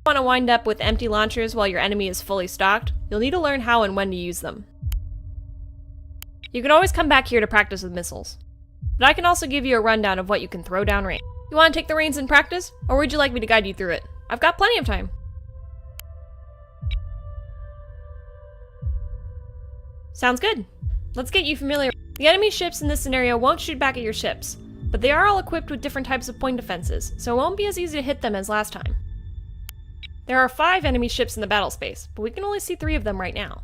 Want to wind up with empty launchers while your enemy is fully stocked, you'll need to learn how and when to use them. You can always come back here to practice with missiles, but I can also give you a rundown of what you can throw down range. You want to take the reins and practice, or would you like me to guide you through it? I've got plenty of time. Sounds good. Let's get you familiar. The enemy ships in this scenario won't shoot back at your ships, but they are all equipped with different types of point defenses, so it won't be as easy to hit them as last time. There are 5 enemy ships in the battle space, but we can only see 3 of them right now.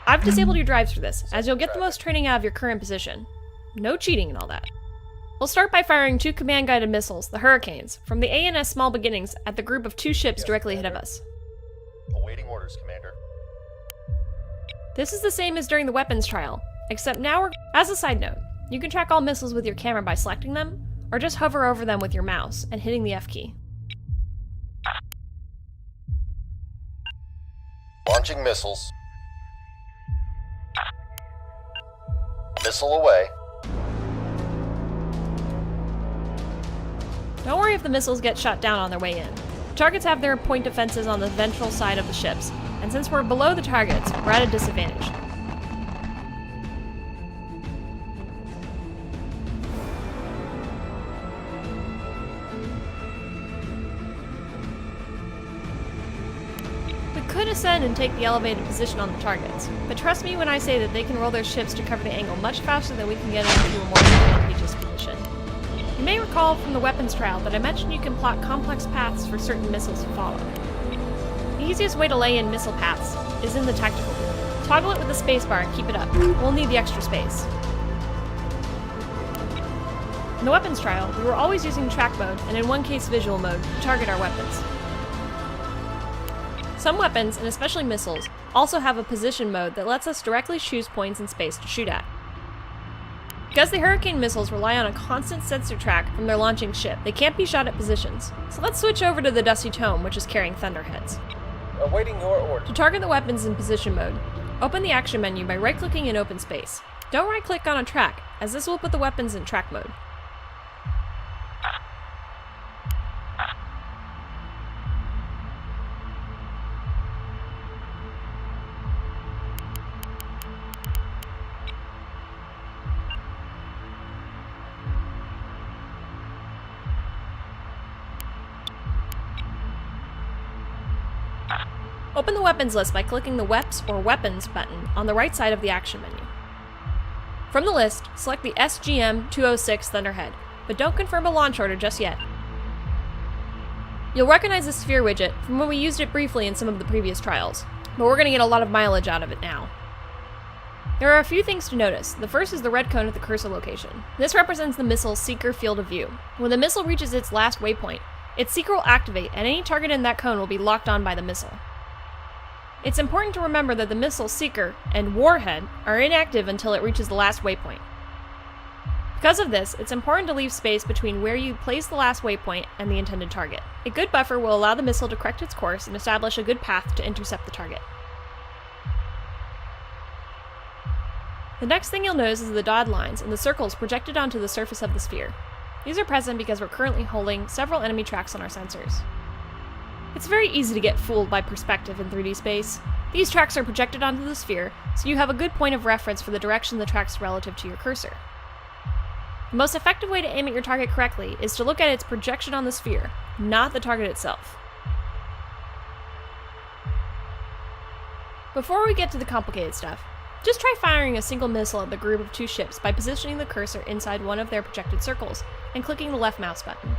I've disabled your drives for this, as you'll get the most training out of your current position. No cheating and all that. We'll start by firing 2 command-guided missiles, the Hurricanes, from the ANS Small Beginnings at the group of 2 ships directly ahead of us. Awaiting orders, Commander. This is the same as during the weapons trial, except now As a side note, you can track all missiles with your camera by selecting them, or just hover over them with your mouse and hitting the F key. Launching missiles. Missile away. Don't worry if the missiles get shot down on their way in. The targets have their point defenses on the ventral side of the ships, and since we're below the targets, we're at a disadvantage. We could ascend and take the elevated position on the targets, but trust me when I say that they can roll their ships to cover the angle much faster than we can get into a more advantageous position. You may recall from the weapons trial that I mentioned you can plot complex paths for certain missiles to follow. The easiest way to lay in missile paths is in the tactical view. Toggle it with the spacebar and keep it up. We'll need the extra space. In the weapons trial, we were always using track mode and in one case visual mode to target our weapons. Some weapons, and especially missiles, also have a position mode that lets us directly choose points in space to shoot at. Because the Hurricane missiles rely on a constant sensor track from their launching ship, they can't be shot at positions. So let's switch over to the Dusty Tome, which is carrying Thunderheads. Awaiting your order. To target the weapons in position mode, open the action menu by right-clicking in open space. Don't right-click on a track, as this will put the weapons in track mode. Open the weapons list by clicking the Weps or Weapons button on the right side of the action menu. From the list, select the SGM-206 Thunderhead, but don't confirm a launch order just yet. You'll recognize the sphere widget from when we used it briefly in some of the previous trials, but we're going to get a lot of mileage out of it now. There are a few things to notice. The first is the red cone at the cursor location. This represents the missile's seeker field of view. When the missile reaches its last waypoint, its seeker will activate and any target in that cone will be locked on by the missile. It's important to remember that the missile seeker and warhead are inactive until it reaches the last waypoint. Because of this, it's important to leave space between where you place the last waypoint and the intended target. A good buffer will allow the missile to correct its course and establish a good path to intercept the target. The next thing you'll notice is the dotted lines and the circles projected onto the surface of the sphere. These are present because we're currently holding several enemy tracks on our sensors. It's very easy to get fooled by perspective in 3D space. These tracks are projected onto the sphere, so you have a good point of reference for the direction the track's relative to your cursor. The most effective way to aim at your target correctly is to look at its projection on the sphere, not the target itself. Before we get to the complicated stuff, just try firing a single missile at the group of 2 ships by positioning the cursor inside one of their projected circles and clicking the left mouse button.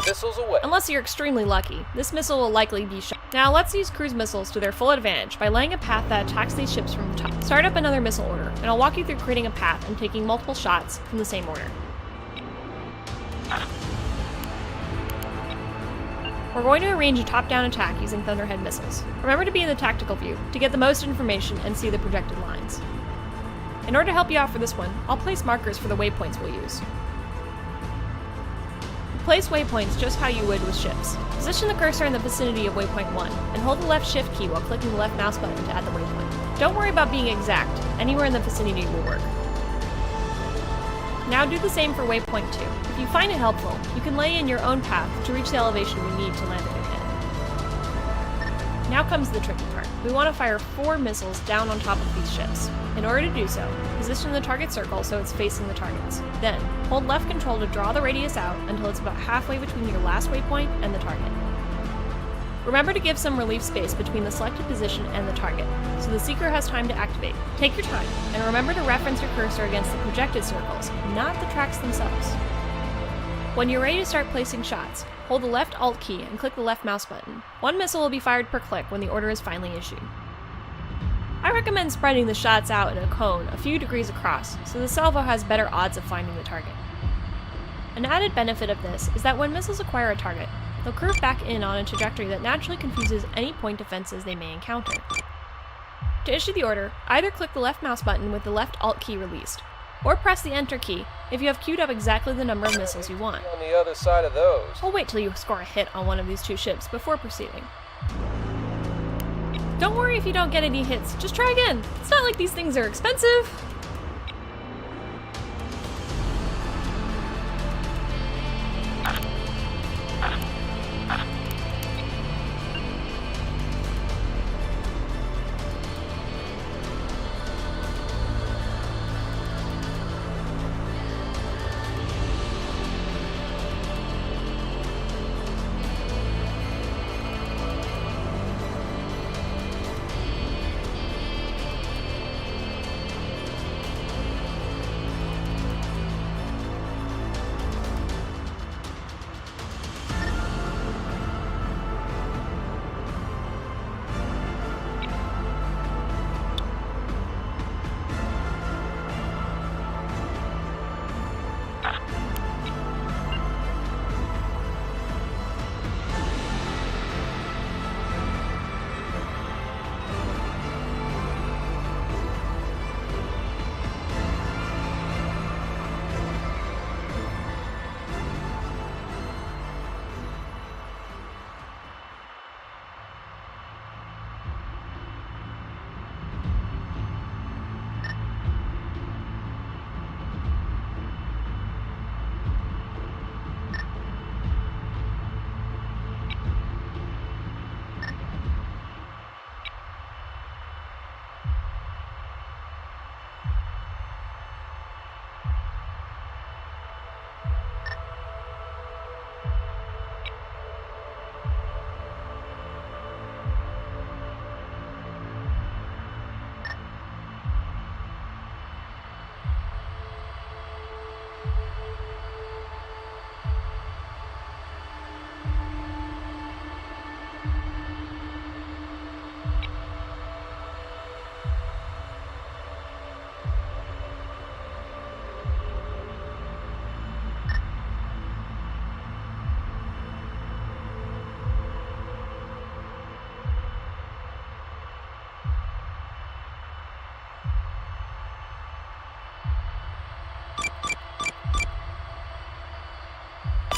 Missiles away. Unless you're extremely lucky, this missile will likely be shot. Now let's use cruise missiles to their full advantage by laying a path that attacks these ships from the top. Start up another missile order, and I'll walk you through creating a path and taking multiple shots from the same order. We're going to arrange a top-down attack using Thunderhead missiles. Remember to be in the tactical view to get the most information and see the projected lines. In order to help you out for this one, I'll place markers for the waypoints we'll use. Place waypoints just how you would with ships. Position the cursor in the vicinity of waypoint 1, and hold the left shift key while clicking the left mouse button to add the waypoint. Don't worry about being exact, anywhere in the vicinity will work. Now do the same for waypoint 2. If you find it helpful, you can lay in your own path to reach the elevation we need to land a new hit. Now comes the tricky part. We want to fire 4 missiles down on top of these ships. In order to do so, position the target circle so it's facing the targets. Then, hold left control to draw the radius out until it's about halfway between your last waypoint and the target. Remember to give some relief space between the selected position and the target, so the seeker has time to activate. Take your time, and remember to reference your cursor against the projected circles, not the tracks themselves. When you're ready to start placing shots, hold the left Alt key and click the left mouse button. 1 missile will be fired per click when the order is finally issued. I recommend spreading the shots out in a cone a few degrees across, so the salvo has better odds of finding the target. An added benefit of this is that when missiles acquire a target, they'll curve back in on a trajectory that naturally confuses any point defenses they may encounter. To issue the order, either click the left mouse button with the left Alt key released, or press the Enter key if you have queued up exactly the number of missiles you want. On the other side of those. We'll wait till you score a hit on one of these 2 ships before proceeding. Don't worry if you don't get any hits, just try again. It's not like these things are expensive.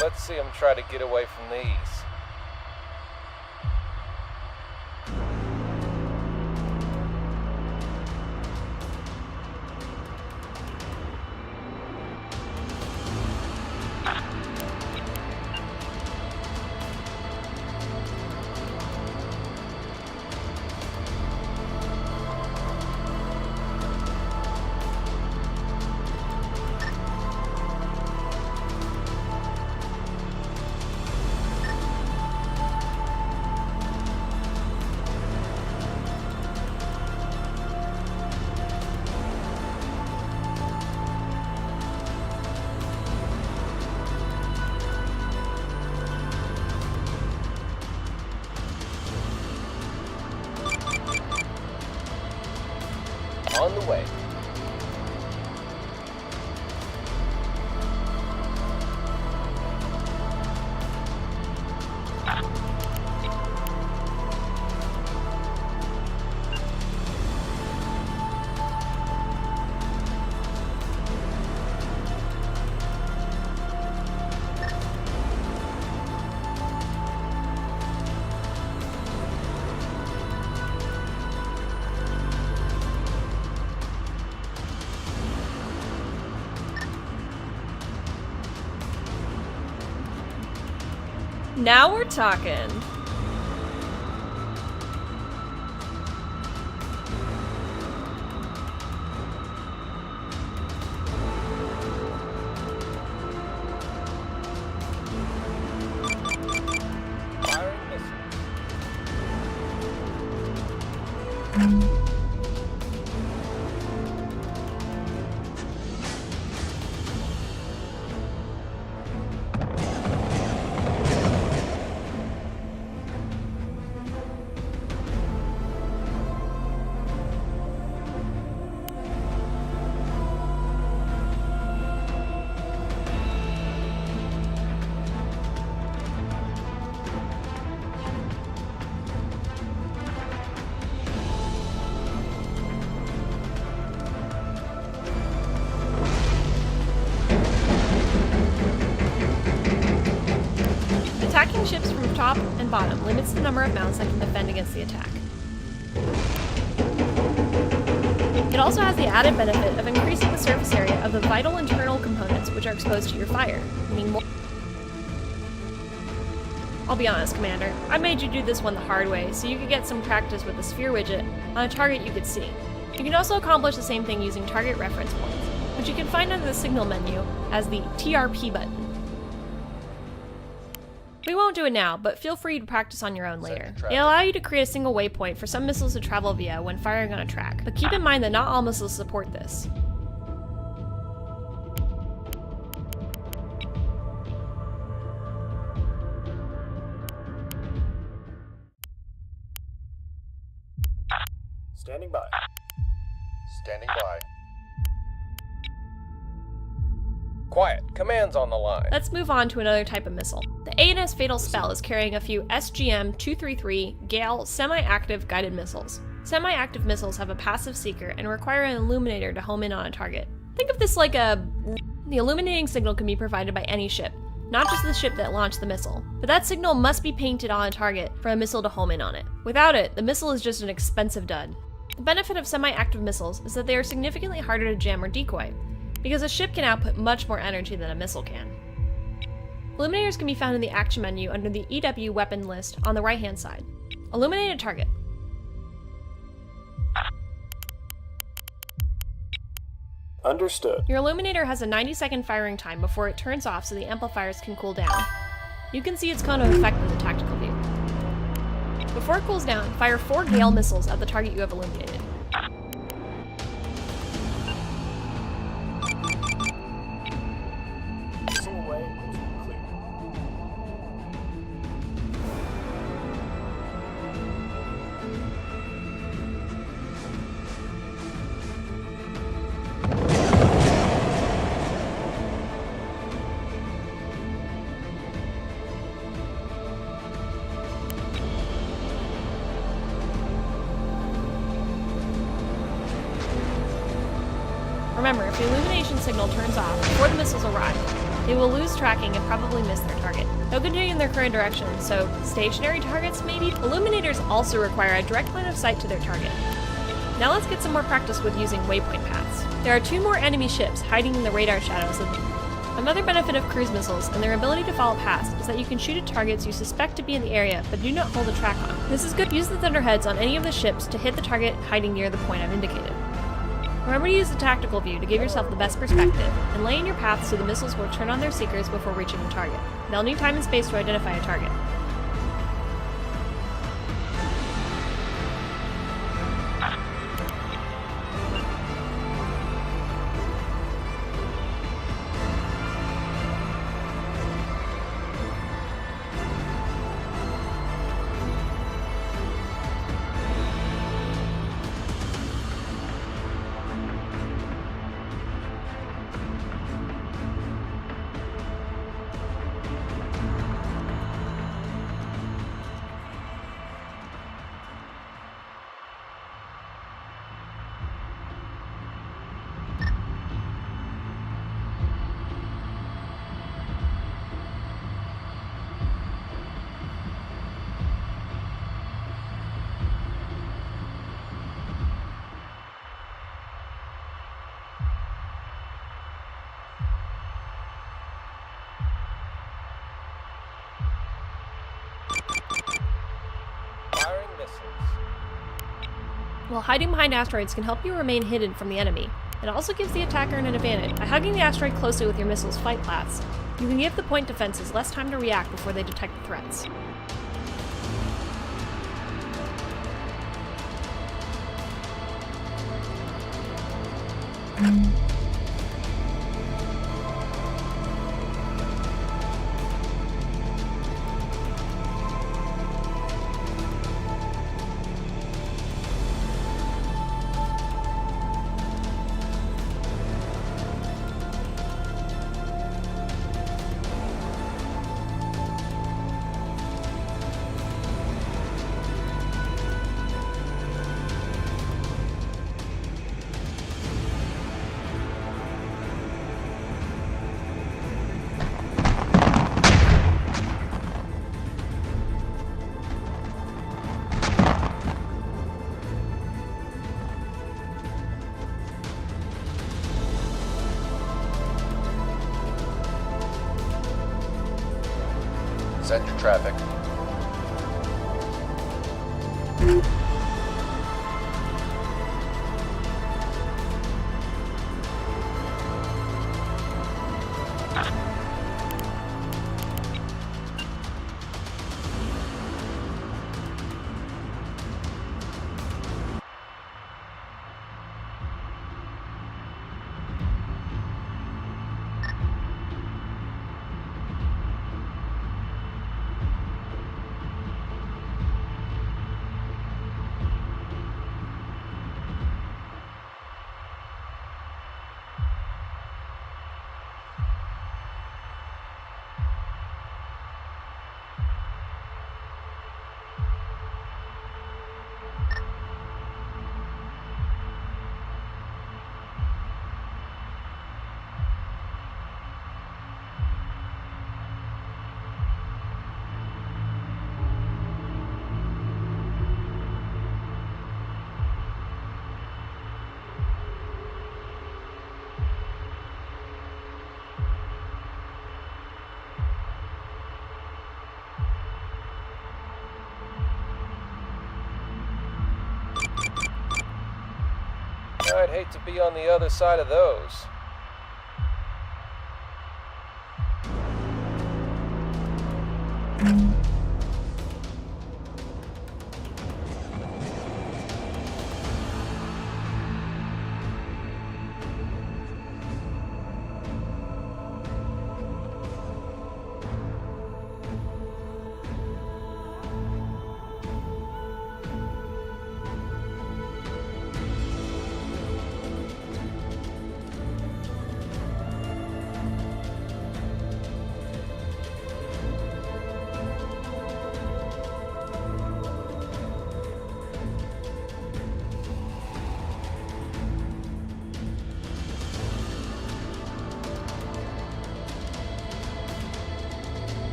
Let's see them try to get away from these. away. Now we're talking. Firing missile. Attacking ships from top and bottom limits the number of mounts that can defend against the attack. It also has the added benefit of increasing the surface area of the vital internal components which are exposed to your fire, meaning more. I'll be honest, Commander, I made you do this one the hard way so you could get some practice with the sphere widget on a target you could see. You can also accomplish the same thing using target reference points, which you can find under the signal menu as the TRP button. We won't do it now, but feel free to practice on your own later. It'll allow you to create a single waypoint for some missiles to travel via when firing on a track, but keep in mind that not all missiles support this. Standing by. Standing by. Quiet. Command's on the line. Let's move on to another type of missile. The A&S Fatal Spell is carrying a few SGM-233 Gale semi-active guided missiles. Semi-active missiles have a passive seeker and require an illuminator to home in on a target. Think of this like the illuminating signal can be provided by any ship, not just the ship that launched the missile. But that signal must be painted on a target for a missile to home in on it. Without it, the missile is just an expensive dud. The benefit of semi-active missiles is that they are significantly harder to jam or decoy, because a ship can output much more energy than a missile can. Illuminators can be found in the action menu under the EW weapon list on the right-hand side. Illuminate a target. Understood. Your illuminator has a 90-second firing time before it turns off so the amplifiers can cool down. You can see its cone of effect in the tactical view. Before it cools down, fire 4 Gale missiles at the target you have illuminated. Missile away. Clear. Remember, if the illumination signal turns off before the missiles arrive, they will lose tracking and probably miss their target. They'll continue in their current direction, so stationary targets maybe? Illuminators also require a direct line of sight to their target. Now let's get some more practice with using waypoint paths. There are 2 more enemy ships hiding in the radar shadows of them. Another benefit of cruise missiles and their ability to follow past is that you can shoot at targets you suspect to be in the area but do not hold a track on. This is good. Use the thunderheads on any of the ships to hit the target hiding near the point I've indicated. Remember to use the tactical view to give yourself the best perspective, and lay in your path so the missiles will turn on their seekers before reaching the target. They'll need time and space to identify a target. While hiding behind asteroids can help you remain hidden from the enemy, it also gives the attacker an advantage. By hugging the asteroid closely with your missile's flight paths, you can give the point defenses less time to react before they detect the threats. Send your traffic. I'd hate to be on the other side of those.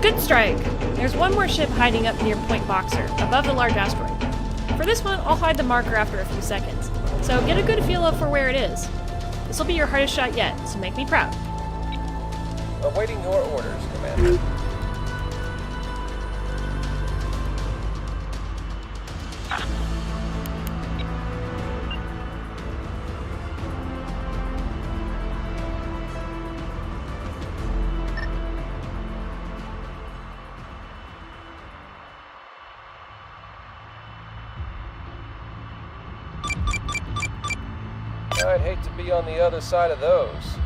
Good strike! There's one more ship hiding up near Point Boxer, above the large asteroid. For this one, I'll hide the marker after a few seconds, so get a good feel for where it is. This will be your hardest shot yet, so make me proud. Awaiting your orders, Commander. I'd hate to be on the other side of those.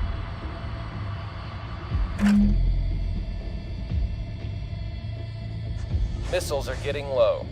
Missiles are getting low.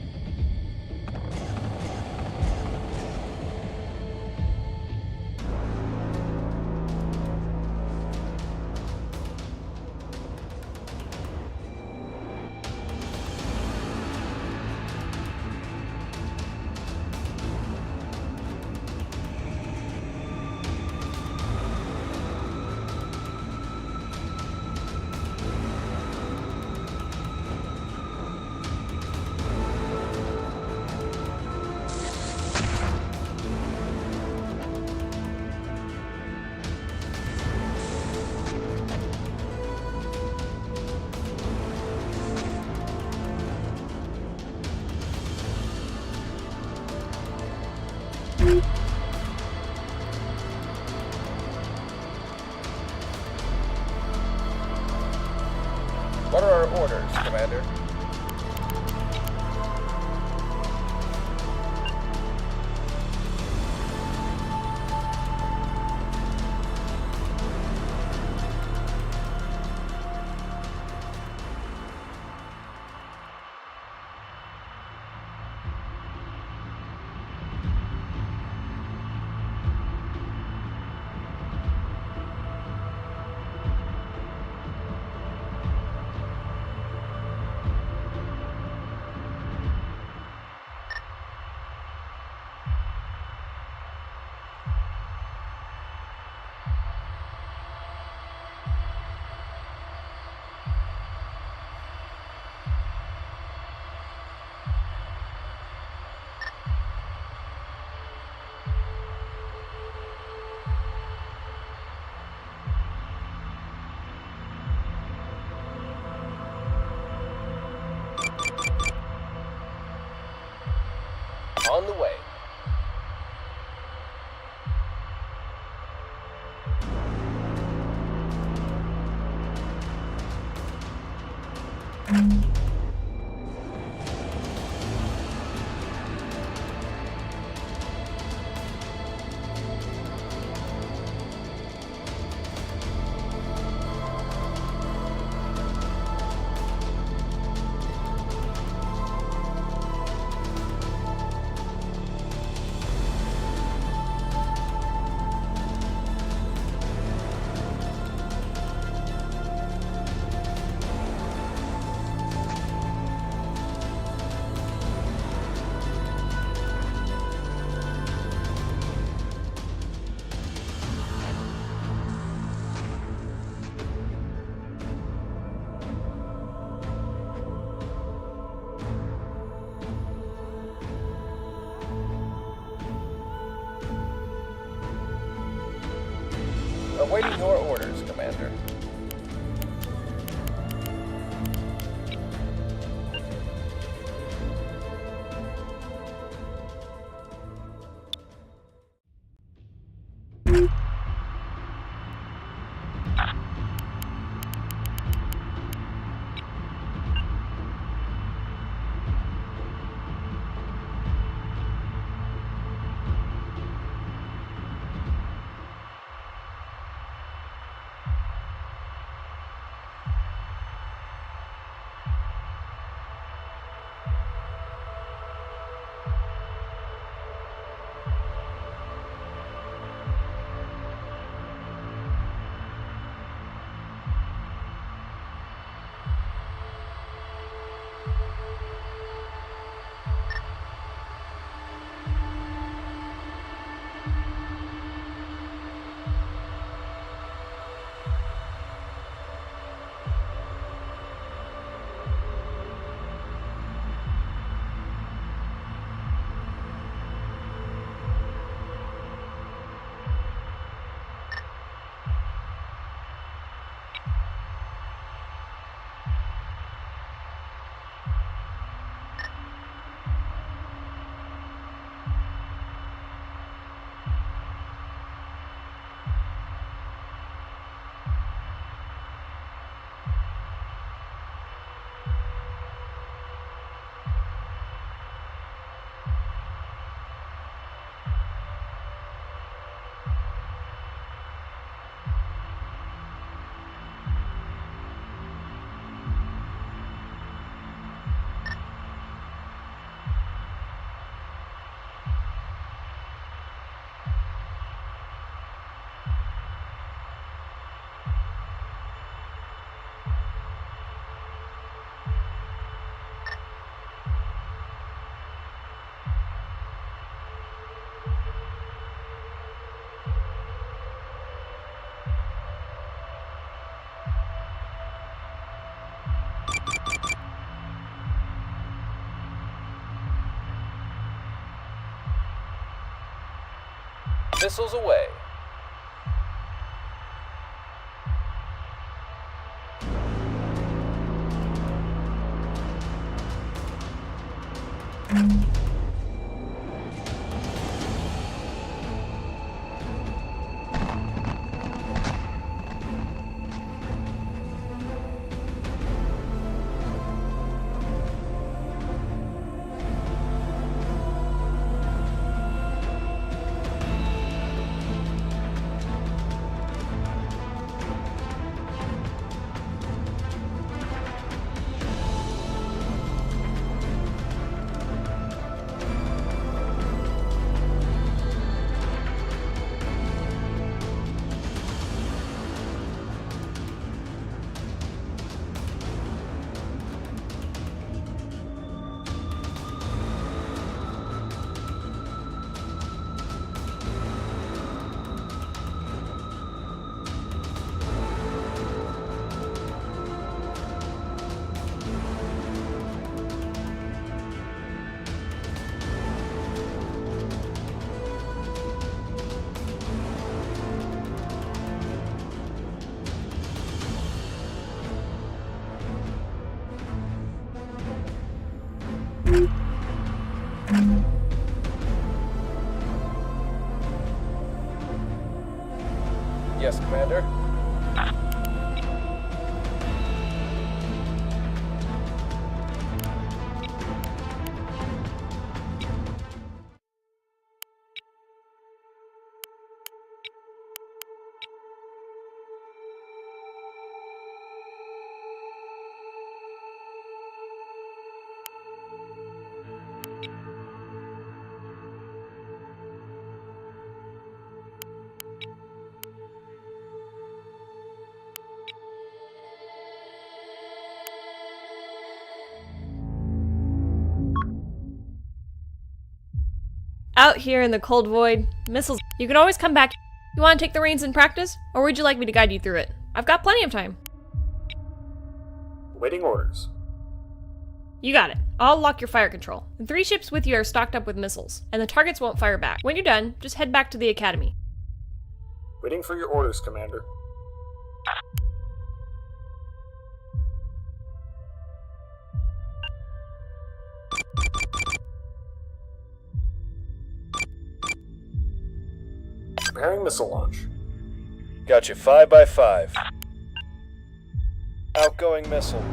On the way. Awaiting your orders, Commander. Missiles away. Yes, Commander. Out here in the cold void, missiles. You can always come back. You want to take the reins and practice? Or would you like me to guide you through it? I've got plenty of time. Waiting orders. You got it. I'll lock your fire control. The 3 ships with you are stocked up with missiles, and the targets won't fire back. When you're done, just head back to the academy. Waiting for your orders, Commander. Preparing missile launch. Got you 5x5. Outgoing missile.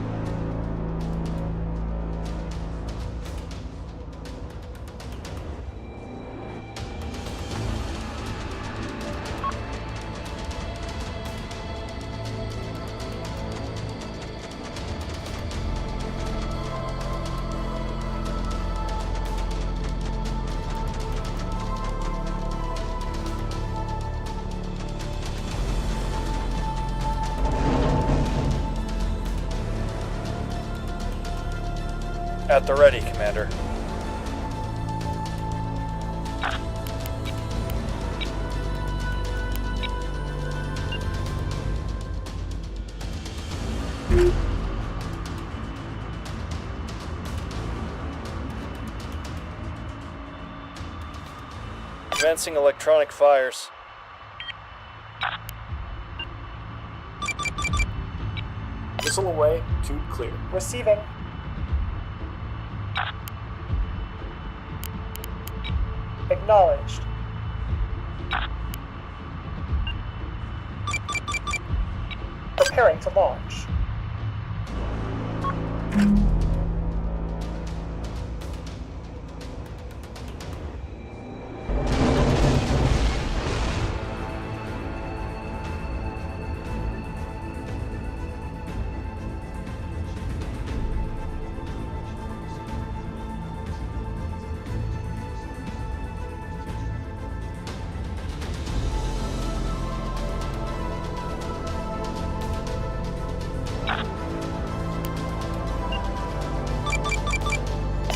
At the ready, Commander. Commencing electronic fires. Missile away, tube clear. Receiving. Acknowledged. Preparing to launch.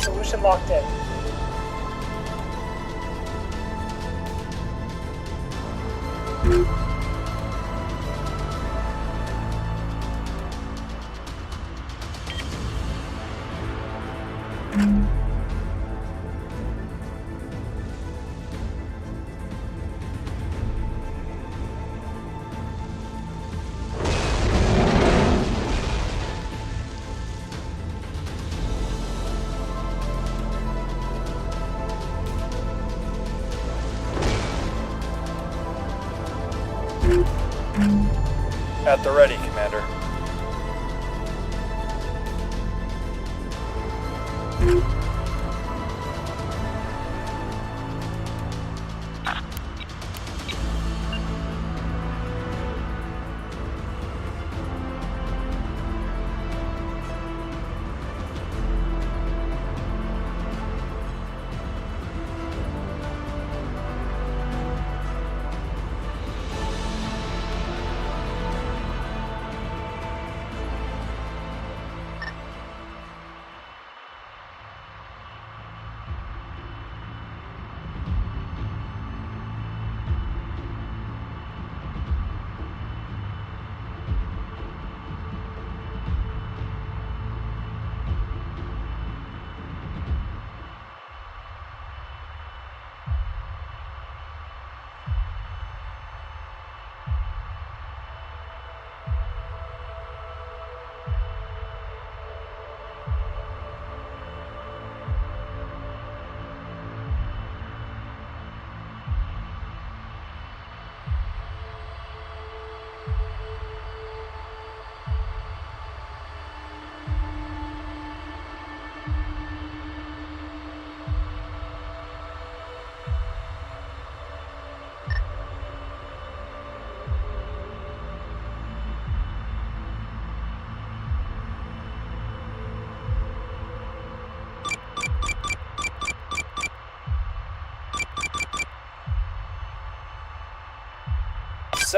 Solution locked in. At the ready, Commander.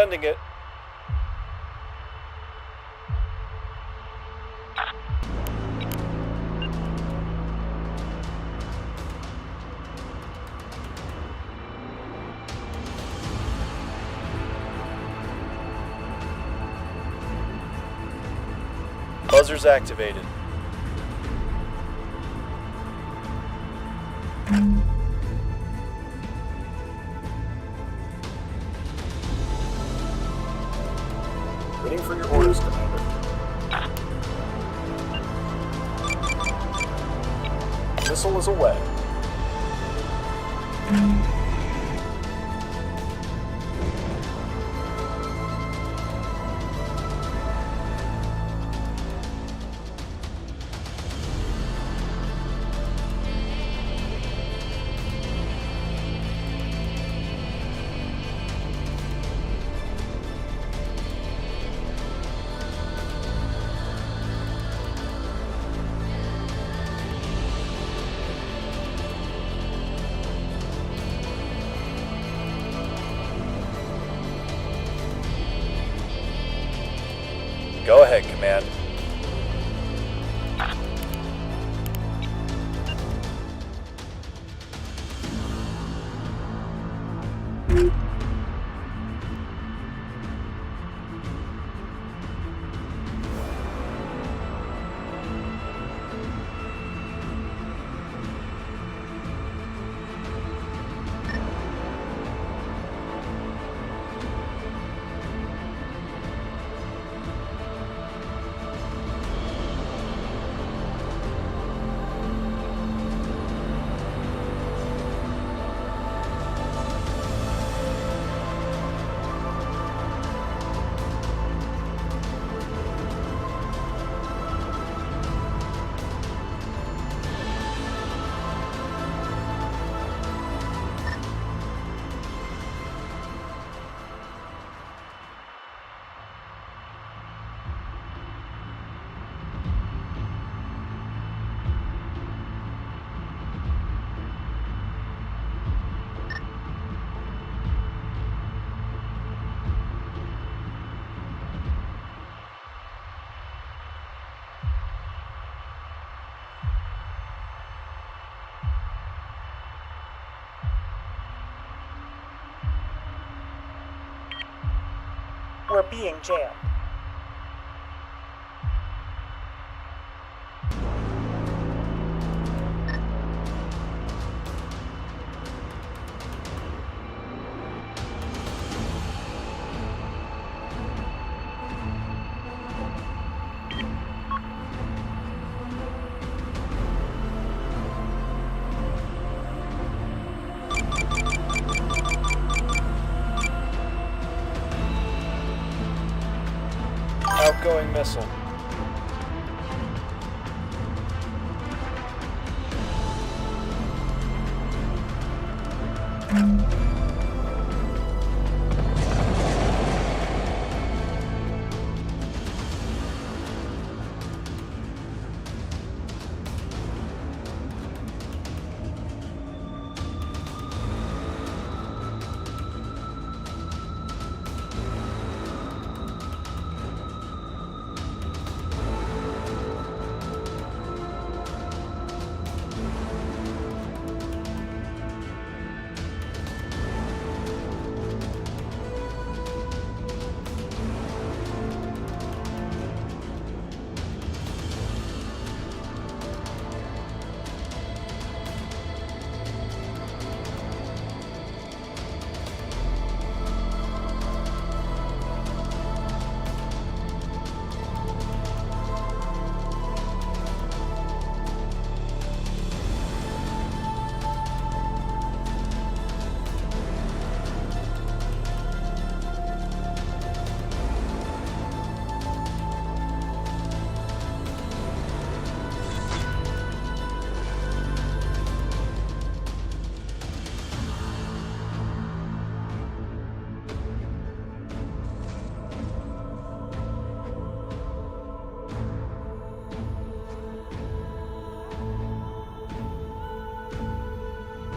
Sending it. Buzzer's activated. Waiting for your orders, Commander. Missile is away. Go ahead, Command. We're being jammed. Outgoing missile.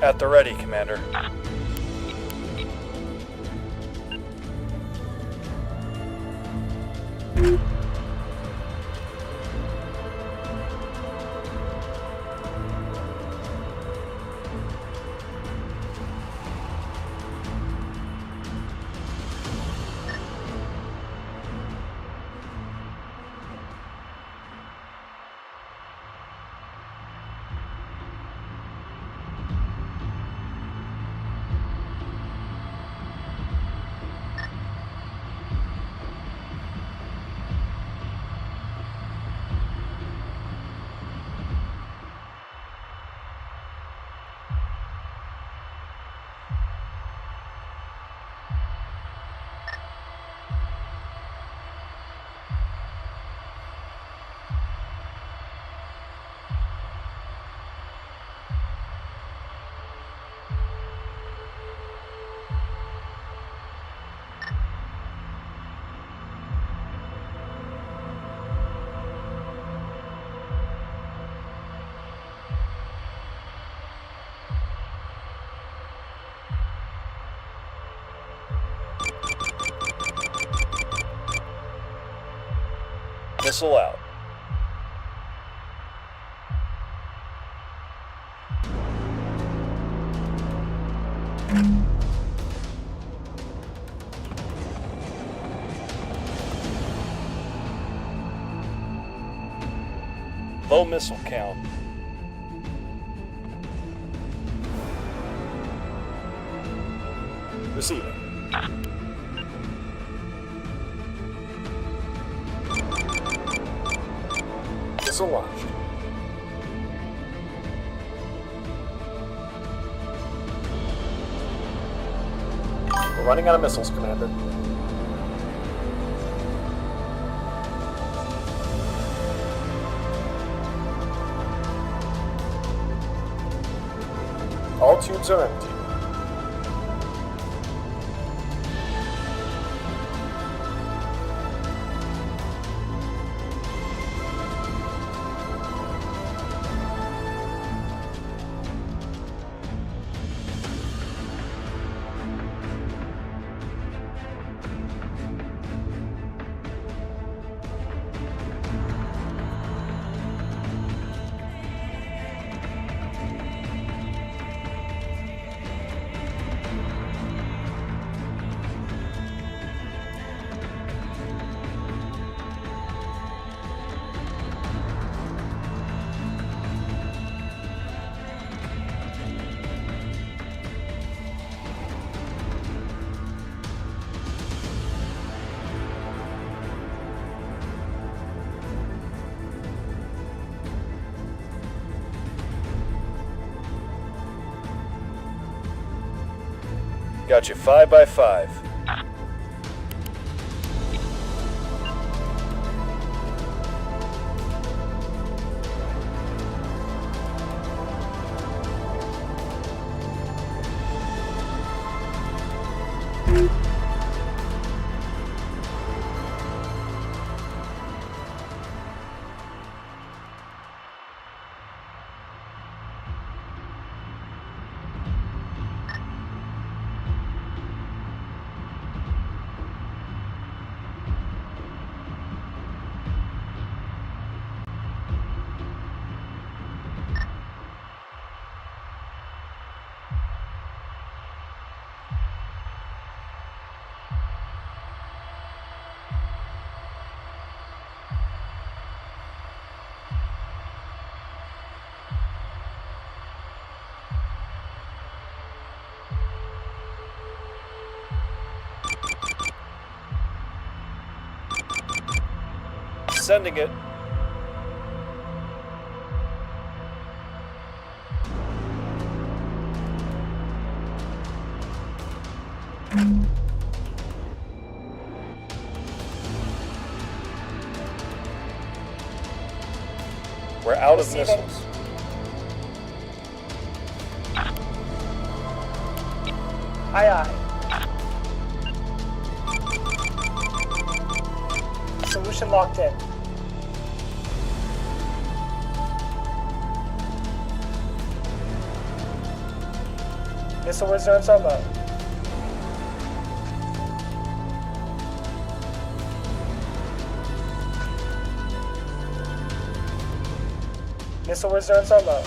At the ready, Commander. Missile out. Low missile count. Receiving. Missile launched. We're running out of missiles, Commander. All tubes are empty. Got you 5 by 5. Sending it. We're out of Receiving. missiles. Aye, aye. Solution locked in. Missile reserves are low. Missile reserves are low.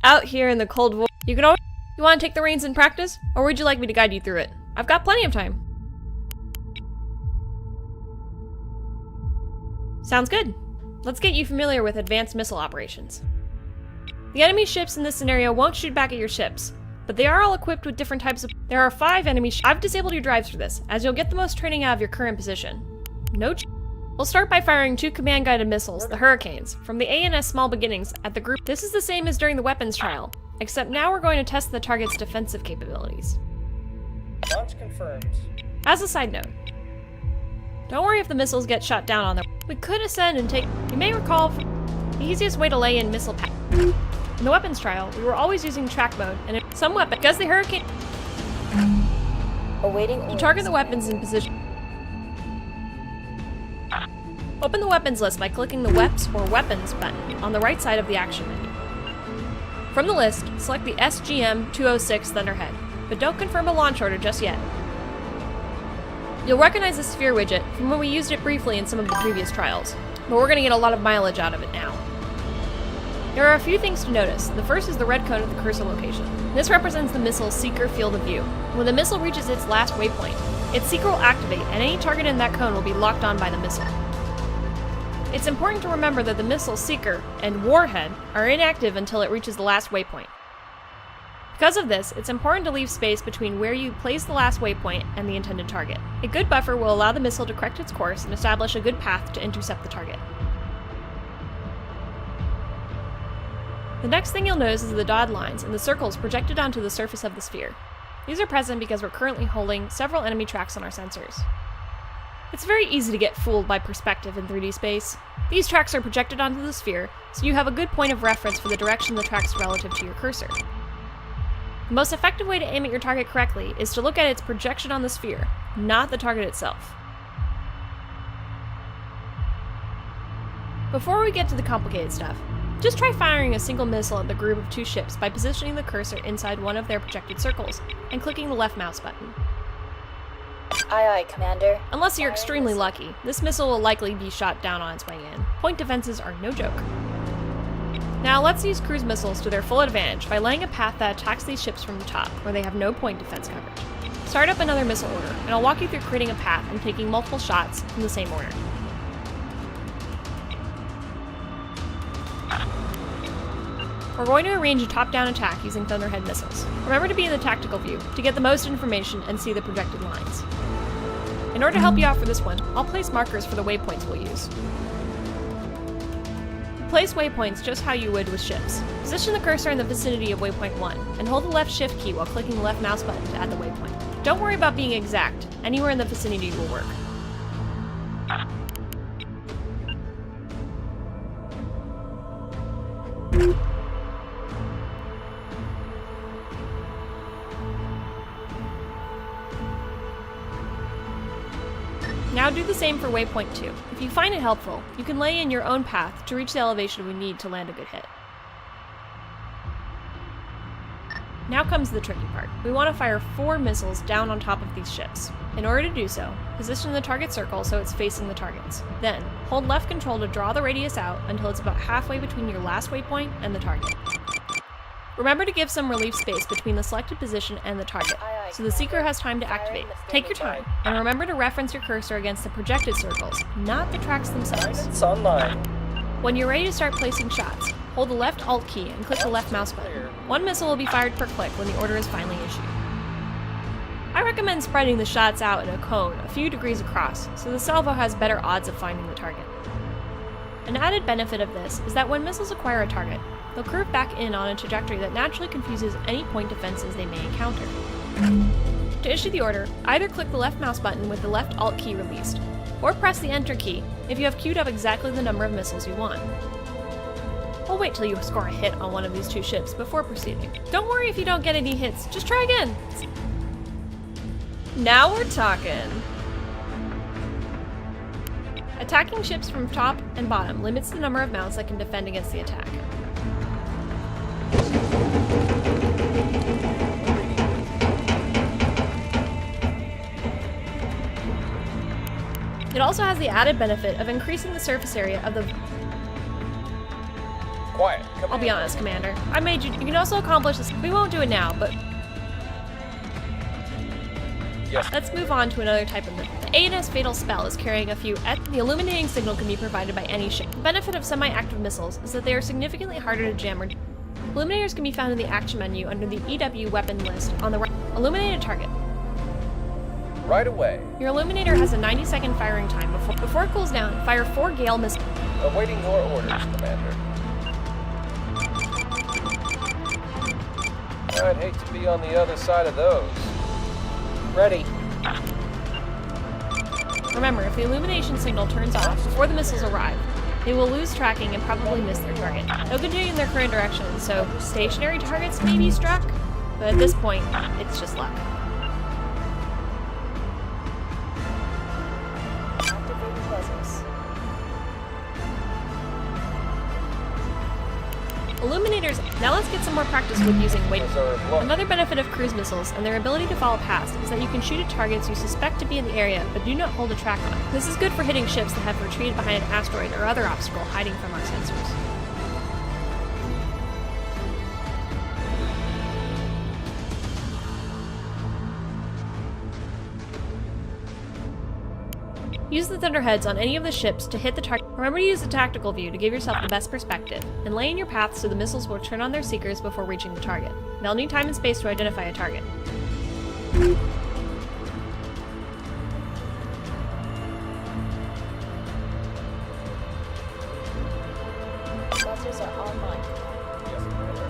Out here in the Cold War, you want to take the reins and practice, or would you like me to guide you through it? I've got plenty of time. Sounds good. Let's get you familiar with advanced missile operations. The enemy ships in this scenario won't shoot back at your ships, but they are all equipped with different types of— There are 5 enemy ships. I've disabled your drives for this, as you'll get the most training out of your current position. We'll start by firing 2 command-guided missiles, the Hurricanes, from the A&S Small Beginnings at the group. This is the same as during the weapons trial, except now we're going to test the target's defensive capabilities. Launch confirmed. As a side note, don't worry if the missiles get shot down on them. We could ascend and take— You may recall the easiest way to lay in missile pack. In the weapons trial, we were always using track mode, and some weapon— Because the Hurricane— Awaiting orders. You target the weapons in position. Open the weapons list by clicking the Weps or Weapons button on the right side of the action menu. From the list, select the SGM-206 Thunderhead, but don't confirm a launch order just yet. You'll recognize the sphere widget from when we used it briefly in some of the previous trials, but we're going to get a lot of mileage out of it now. There are a few things to notice. The first is the red cone at the cursor location. This represents the missile's seeker field of view. When the missile reaches its last waypoint, its seeker will activate, and any target in that cone will be locked on by the missile. It's important to remember that the missile's seeker and warhead are inactive until it reaches the last waypoint. Because of this, it's important to leave space between where you place the last waypoint and the intended target. A good buffer will allow the missile to correct its course and establish a good path to intercept the target. The next thing you'll notice is the dotted lines and the circles projected onto the surface of the sphere. These are present because we're currently holding several enemy tracks on our sensors. It's very easy to get fooled by perspective in 3D space. These tracks are projected onto the sphere, so you have a good point of reference for the direction of the tracks relative to your cursor. The most effective way to aim at your target correctly is to look at its projection on the sphere, not the target itself. Before we get to the complicated stuff, just try firing a single missile at the group of 2 ships by positioning the cursor inside one of their projected circles and clicking the left mouse button. Aye, aye, Commander. Unless you're extremely lucky, this missile will likely be shot down on its way in. Point defenses are no joke. Now let's use cruise missiles to their full advantage by laying a path that attacks these ships from the top, where they have no point defense coverage. Start up another missile order, and I'll walk you through creating a path and taking multiple shots in the same order. We're going to arrange a top-down attack using Thunderhead missiles. Remember to be in the tactical view to get the most information and see the projected lines. In order to help you out for this one, I'll place markers for the waypoints we'll use. Place waypoints just how you would with ships. Position the cursor in the vicinity of waypoint 1, and hold the left shift key while clicking the left mouse button to add the waypoint. Don't worry about being exact, anywhere in the vicinity will work. Now do the same for waypoint 2. If you find it helpful, you can lay in your own path to reach the elevation we need to land a good hit. Now comes the tricky part. We want to fire 4 missiles down on top of these ships. In order to do so, position the target circle so it's facing the targets. Then, hold left control to draw the radius out until it's about halfway between your last waypoint and the target. Remember to give some relief space between the selected position and the target, so the seeker has time to activate. Take your time, and remember to reference your cursor against the projected circles, not the tracks themselves. It's online. When you're ready to start placing shots, hold the left Alt key and click the left mouse button. 1 missile will be fired per click when the order is finally issued. I recommend spreading the shots out in a cone a few degrees across, so the salvo has better odds of finding the target. An added benefit of this is that when missiles acquire a target, they'll curve back in on a trajectory that naturally confuses any point defenses they may encounter. To issue the order, either click the left mouse button with the left Alt key released, or press the Enter key if you have queued up exactly the number of missiles you want. We'll wait till you score a hit on one of these 2 ships before proceeding. Don't worry if you don't get any hits, just try again! Now we're talking! Attacking ships from top and bottom limits the number of mounts that can defend against the attack. It also has the added benefit of increasing the surface area of the... Quiet. I'll be honest, Commander. I made you... You can also accomplish this... We won't do it now, but... Yes. Let's move on to another type of missile. The A&S Fatal Spell is carrying a few... The illuminating signal can be provided by any ship. The benefit of semi-active missiles is that they are significantly harder to jam or... Illuminators can be found in the action menu under the EW weapon list on the right. Illuminate a target. Right away. Your illuminator has a 90-second firing time. Before it cools down, fire 4 Gale missiles. Awaiting your orders, Commander. I'd hate to be on the other side of those. Ready. Remember, if the illumination signal turns off before the missiles arrive, they will lose tracking and probably miss their target. They'll continue in their current direction, so stationary targets may be struck, but at this point, it's just luck. Activating lasers. Illuminators. Now let's get some more practice with using weight. Reserve look. Another benefit of cruise missiles and their ability to follow past is that you can shoot at targets you suspect to be in the area but do not hold a track on. This is good for hitting ships that have retreated behind an asteroid or other obstacle hiding from our sensors. Use the Thunderheads on any of the ships to hit the target. Remember to use the tactical view to give yourself the best perspective, and lay in your path so the missiles will turn on their seekers before reaching the target. They'll need time and space to identify a target. Lasers are online. Yes, Commander.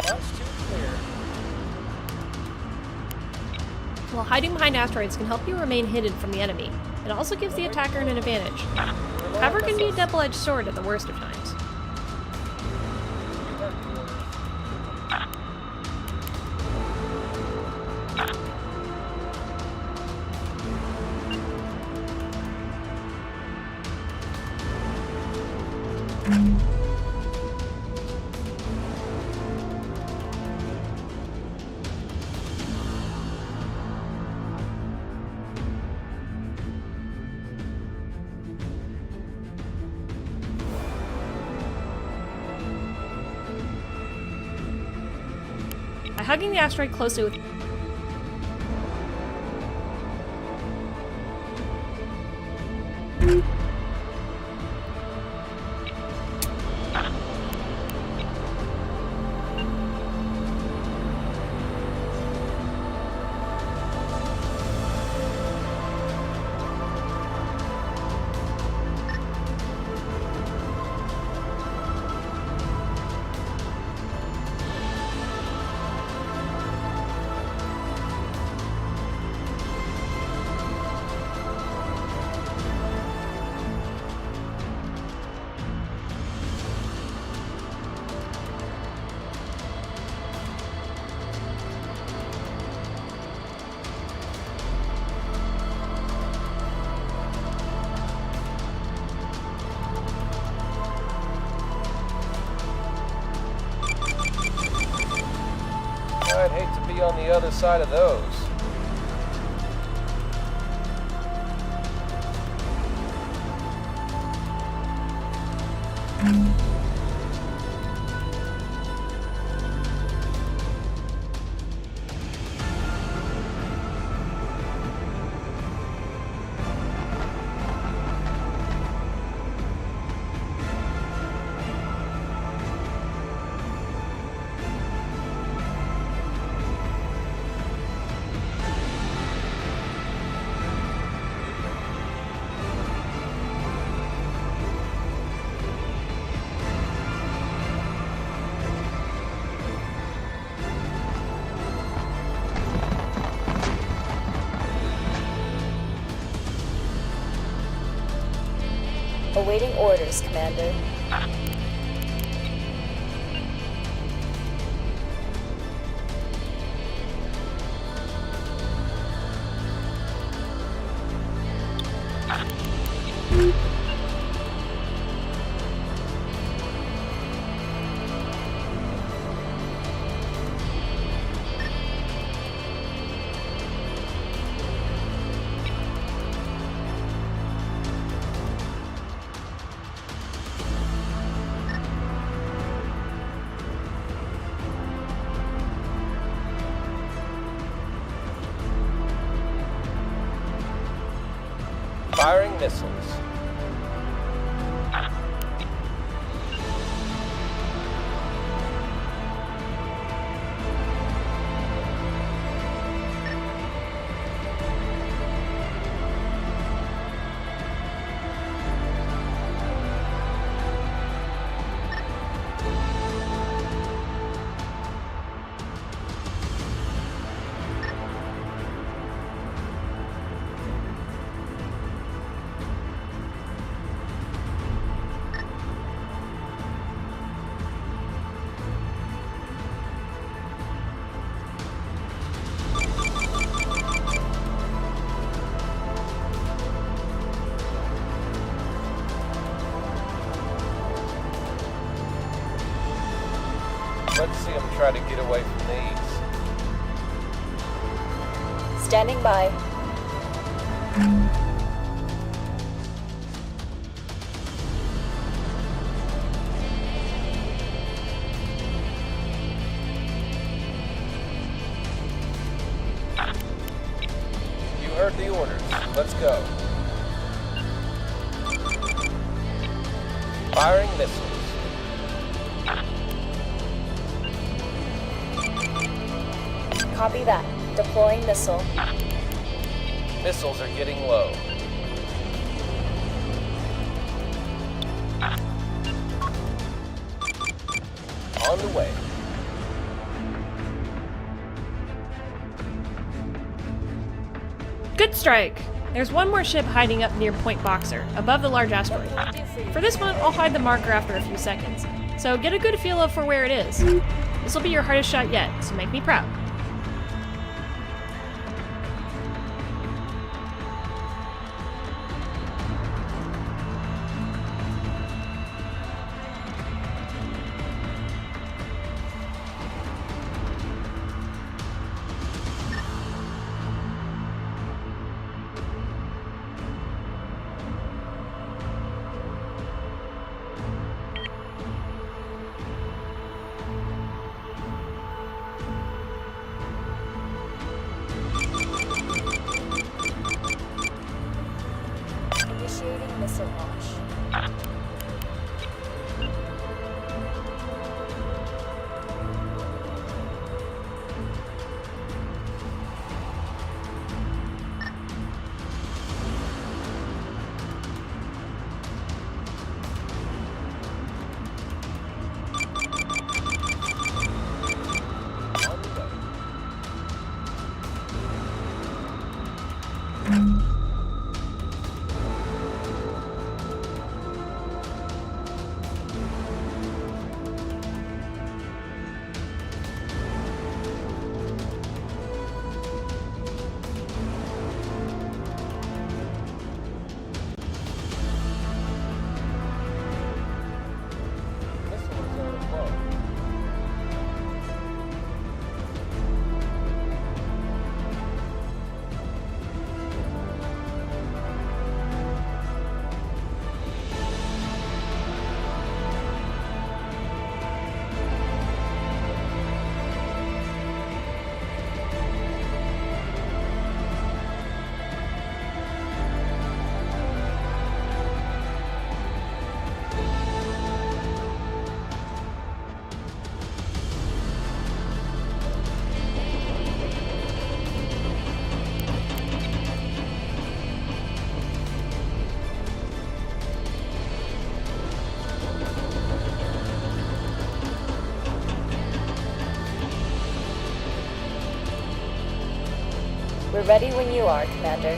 Launch 2 clear. While hiding behind asteroids can help you remain hidden from the enemy, it also gives the attacker an advantage. Cover can be a double-edged sword at the worst of times. By hugging the asteroid closely with I'd hate to be on the other side of those. Awaiting orders, Commander. Firing missiles. Let's see him try to get away from these. Standing by. You heard the orders. Let's go. Firing missiles. Copy that. Deploying missile. Missiles are getting low. On the way. strike! There's one more ship hiding up near Point Boxer, above the large asteroid. For this one, I'll hide the marker after a few seconds, so get a good feel for where it is. This will be your hardest shot yet, so make me proud. Initiating missile launch. Missile zone low. We're ready when you are, Commander.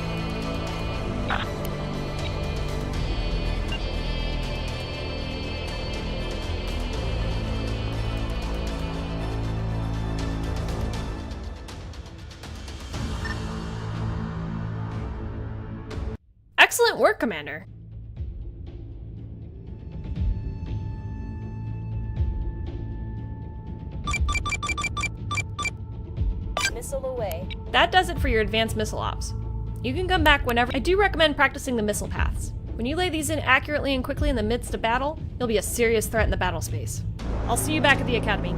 Excellent work, Commander! Missile away. That does it for your advanced missile ops. You can come back whenever. I do recommend practicing the missile paths. When you lay these in accurately and quickly in the midst of battle, you'll be a serious threat in the battle space. I'll see you back at the academy.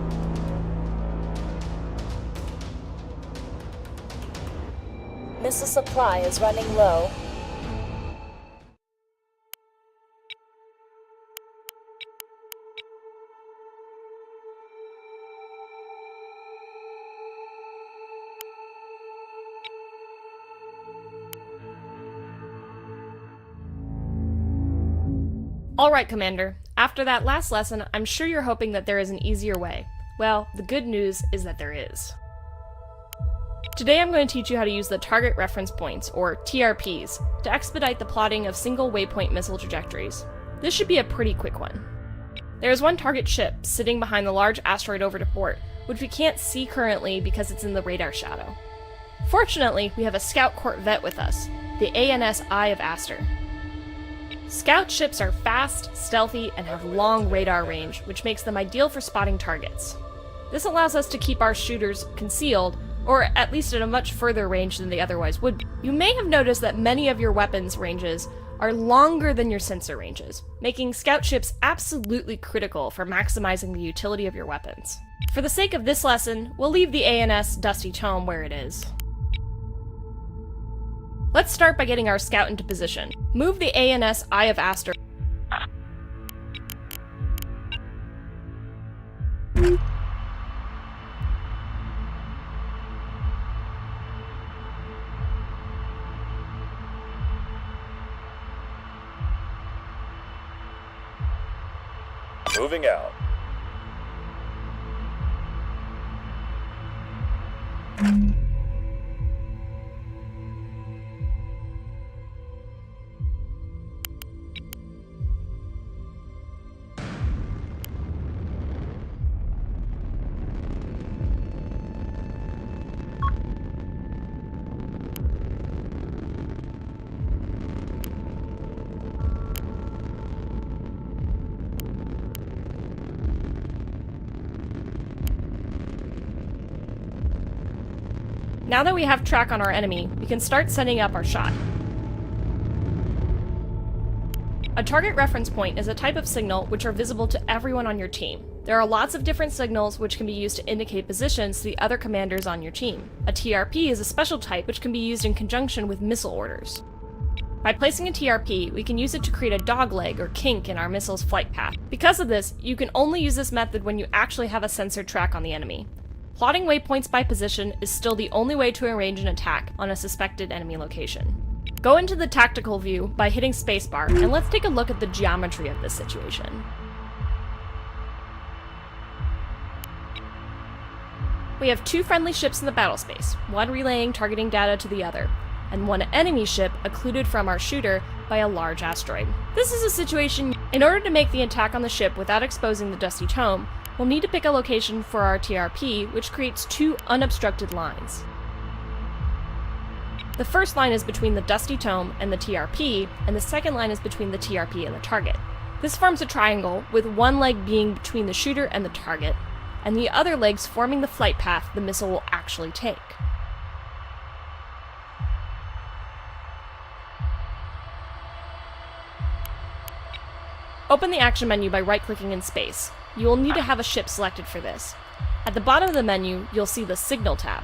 Missile supply is running low. Alright, Commander. After that last lesson, I'm sure you're hoping that there is an easier way. Well, the good news is that there is. Today I'm going to teach you how to use the Target Reference Points, or TRPs, to expedite the plotting of single waypoint missile trajectories. This should be a pretty quick one. There is one target ship sitting behind the large asteroid over to port, which we can't see currently because it's in the radar shadow. Fortunately, we have a scout corvette with us, the ANS Eye of Aster. Scout ships are fast, stealthy, and have long radar range, which makes them ideal for spotting targets. This allows us to keep our shooters concealed, or at least at a much further range than they otherwise would be. You may have noticed that many of your weapons ranges are longer than your sensor ranges, making scout ships absolutely critical for maximizing the utility of your weapons. For the sake of this lesson, we'll leave the ANS Dusty Tome where it is. Let's start by getting our scout into position. Move the ANS Eye of Aster. Moving out. Now that we have track on our enemy, we can start setting up our shot. A target reference point is a type of signal which are visible to everyone on your team. There are lots of different signals which can be used to indicate positions to the other commanders on your team. A TRP is a special type which can be used in conjunction with missile orders. By placing a TRP, we can use it to create a dogleg or kink in our missile's flight path. Because of this, you can only use this method when you actually have a censored track on the enemy. Plotting waypoints by position is still the only way to arrange an attack on a suspected enemy location. Go into the tactical view by hitting spacebar, and let's take a look at the geometry of this situation. We have two friendly ships in the battle space, one relaying targeting data to the other, and one enemy ship occluded from our shooter by a large asteroid. This is a situation, in order to make the attack on the ship without exposing the Dusty Tome, we'll need to pick a location for our TRP, which creates two unobstructed lines. The first line is between the Dusty Tome and the TRP, and the second line is between the TRP and the target. This forms a triangle, with one leg being between the shooter and the target, and the other legs forming the flight path the missile will actually take. Open the action menu by right-clicking in space. You will need to have a ship selected for this. At the bottom of the menu, you'll see the Signal tab.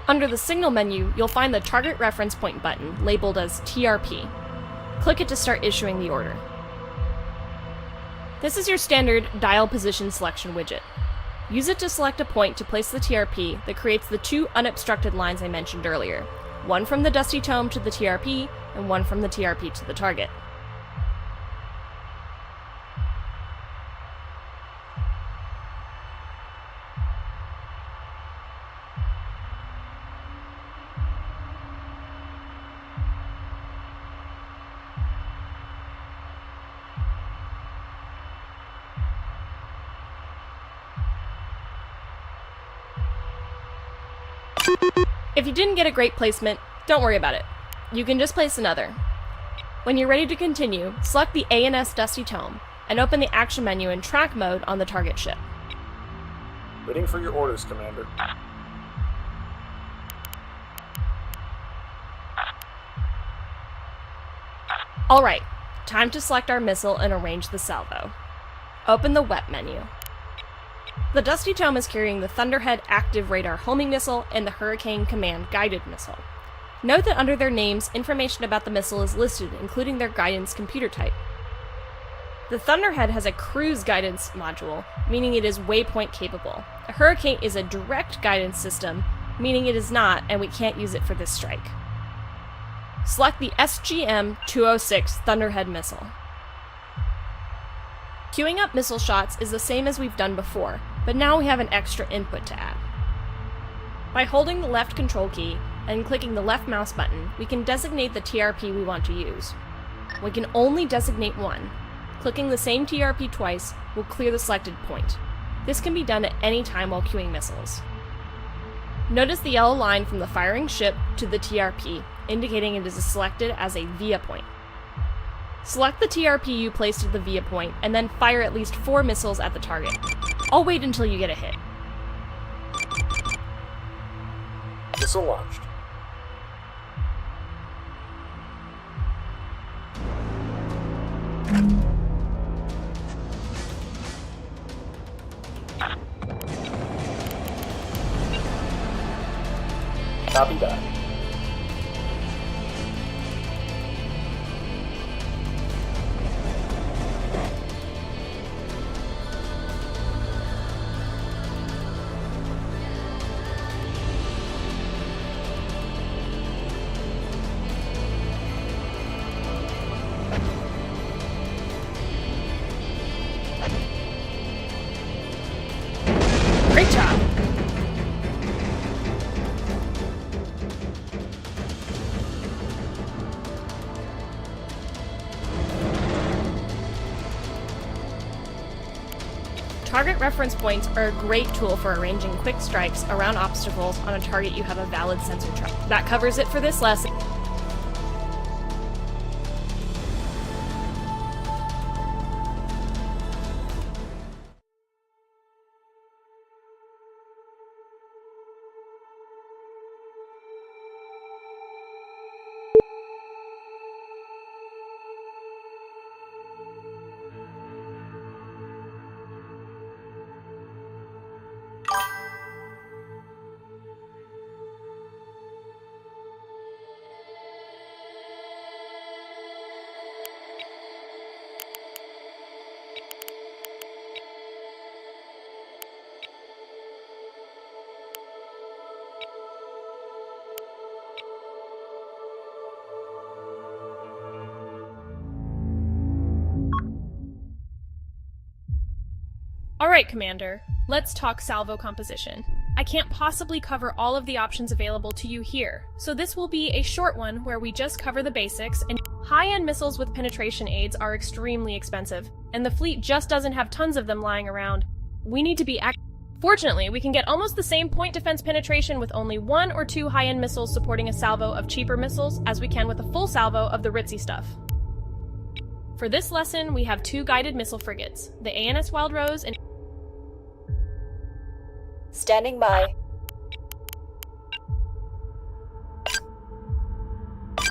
Under the Signal menu, you'll find the Target Reference Point button, labeled as TRP. Click it to start issuing the order. This is your standard Dial Position Selection widget. Use it to select a point to place the TRP that creates the two unobstructed lines I mentioned earlier, one from the Dusty Tome to the TRP, and one from the TRP to the target. If you didn't get a great placement, don't worry about it. You can just place another. When you're ready to continue, select the A&S Dusty Tome and open the action menu in track mode on the target ship. Waiting for your orders, Commander. Alright, time to select our missile and arrange the salvo. Open the WEP menu. The Dusty Tome is carrying the Thunderhead Active Radar Homing Missile and the Hurricane Command Guided Missile. Note that under their names, information about the missile is listed, including their guidance computer type. The Thunderhead has a cruise guidance module, meaning it is waypoint capable. A Hurricane is a direct guidance system, meaning it is not, and we can't use it for this strike. Select the SGM-206 Thunderhead missile. Queuing up missile shots is the same as we've done before, but now we have an extra input to add. By holding the left control key and clicking the left mouse button, we can designate the TRP we want to use. We can only designate one. Clicking the same TRP twice will clear the selected point. This can be done at any time while queuing missiles. Notice the yellow line from the firing ship to the TRP, indicating it is selected as a via point. Select the TRP you placed at the via point, and then fire at least 4 missiles at the target. I'll wait until you get a hit. Missile launched. Copy that. Great job! Target reference points are a great tool for arranging quick strikes around obstacles on a target you have a valid sensor track. That covers it for this lesson. Alright, Commander. Let's talk salvo composition. I can't possibly cover all of the options available to you here, so this will be a short one where we just cover the basics, and high-end missiles with penetration aids are extremely expensive, and the fleet just doesn't have tons of them lying around. We need to be Fortunately, we can get almost the same point defense penetration with only 1 or 2 high-end missiles supporting a salvo of cheaper missiles as we can with a full salvo of the ritzy stuff. For this lesson, we have 2 guided missile frigates, the ANS Wild Rose and Standing by.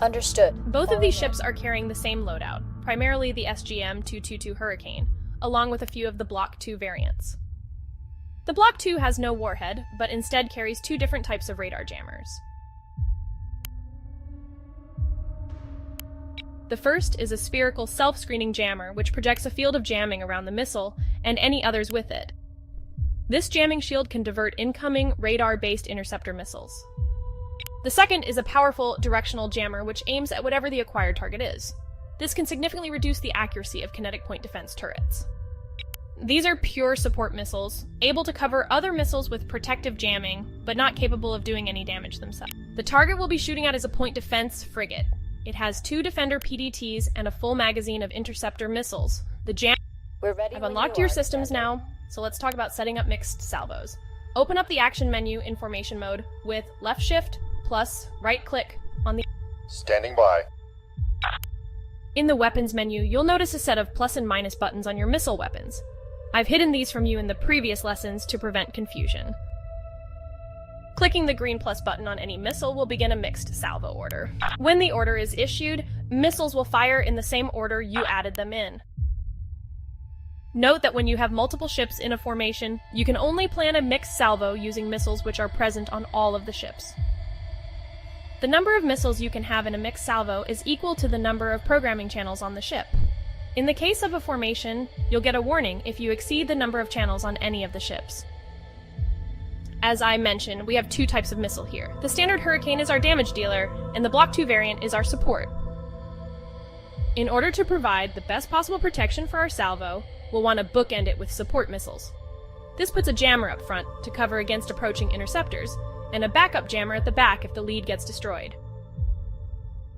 Understood. Both of these ships are carrying the same loadout, primarily the SGM-222 Hurricane, along with a few of the Block 2 variants. The Block 2 has no warhead, but instead carries 2 different types of radar jammers. The first is a spherical self-screening jammer, which projects a field of jamming around the missile and any others with it. This jamming shield can divert incoming radar-based interceptor missiles. The second is a powerful directional jammer which aims at whatever the acquired target is. This can significantly reduce the accuracy of kinetic point defense turrets. These are pure support missiles, able to cover other missiles with protective jamming, but not capable of doing any damage themselves. The target we'll be shooting at is a point defense frigate. It has 2 Defender PDTs and a full magazine of interceptor missiles. We're ready. I've unlocked your systems now, so let's talk about setting up mixed salvos. Open up the action menu in formation mode with left shift plus right click on the Standing by. In the weapons menu, you'll notice a set of plus and minus buttons on your missile weapons. I've hidden these from you in the previous lessons to prevent confusion. Clicking the green plus button on any missile will begin a mixed salvo order. When the order is issued, missiles will fire in the same order you added them in. Note that when you have multiple ships in a formation, you can only plan a mixed salvo using missiles which are present on all of the ships. The number of missiles you can have in a mixed salvo is equal to the number of programming channels on the ship. In the case of a formation, you'll get a warning if you exceed the number of channels on any of the ships. As I mentioned, we have 2 types of missile here. The standard Hurricane is our damage dealer, and the Block 2 variant is our support. In order to provide the best possible protection for our salvo, we'll want to bookend it with support missiles. This puts a jammer up front to cover against approaching interceptors, and a backup jammer at the back if the lead gets destroyed.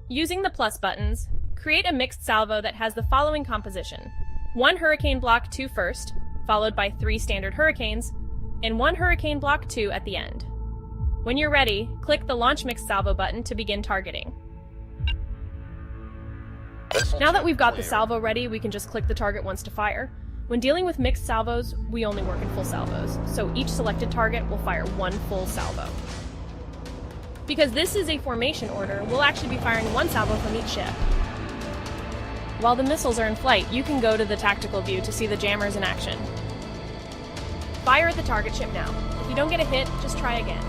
Using the plus buttons, create a mixed salvo that has the following composition: 1 Hurricane Block 2 first, followed by 3 standard Hurricanes, and 1 Hurricane Block 2 at the end. When you're ready, click the Launch Mixed Salvo button to begin targeting. Now that we've got the salvo ready, we can just click the target once to fire. When dealing with mixed salvos, we only work in full salvos, so each selected target will fire 1 full salvo. Because this is a formation order, we'll actually be firing 1 salvo from each ship. While the missiles are in flight, you can go to the tactical view to see the jammers in action. Fire at the target ship now. If you don't get a hit, just try again.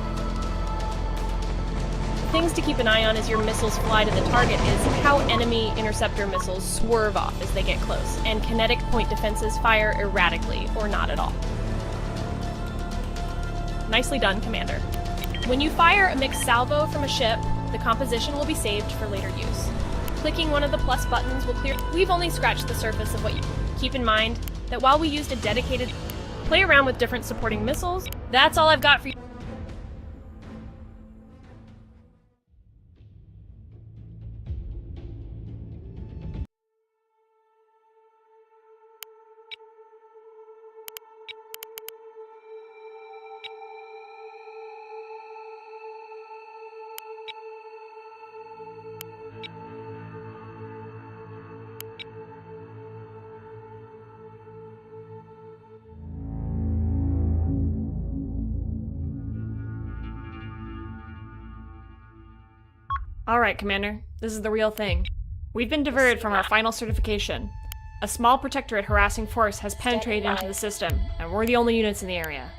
Things to keep an eye on as your missiles fly to the target is how enemy interceptor missiles swerve off as they get close, and kinetic point defenses fire erratically, or not at all. Nicely done, Commander. When you fire a mixed salvo from a ship, the composition will be saved for later use. Clicking one of the plus buttons will clear. We've only scratched the surface of what you keep in mind that while we used a dedicated play around with different supporting missiles, that's all I've got for you. Alright, Commander. This is the real thing. We've been diverted from our final certification. A small protectorate harassing force has penetrated into the system, and we're the only units in the area.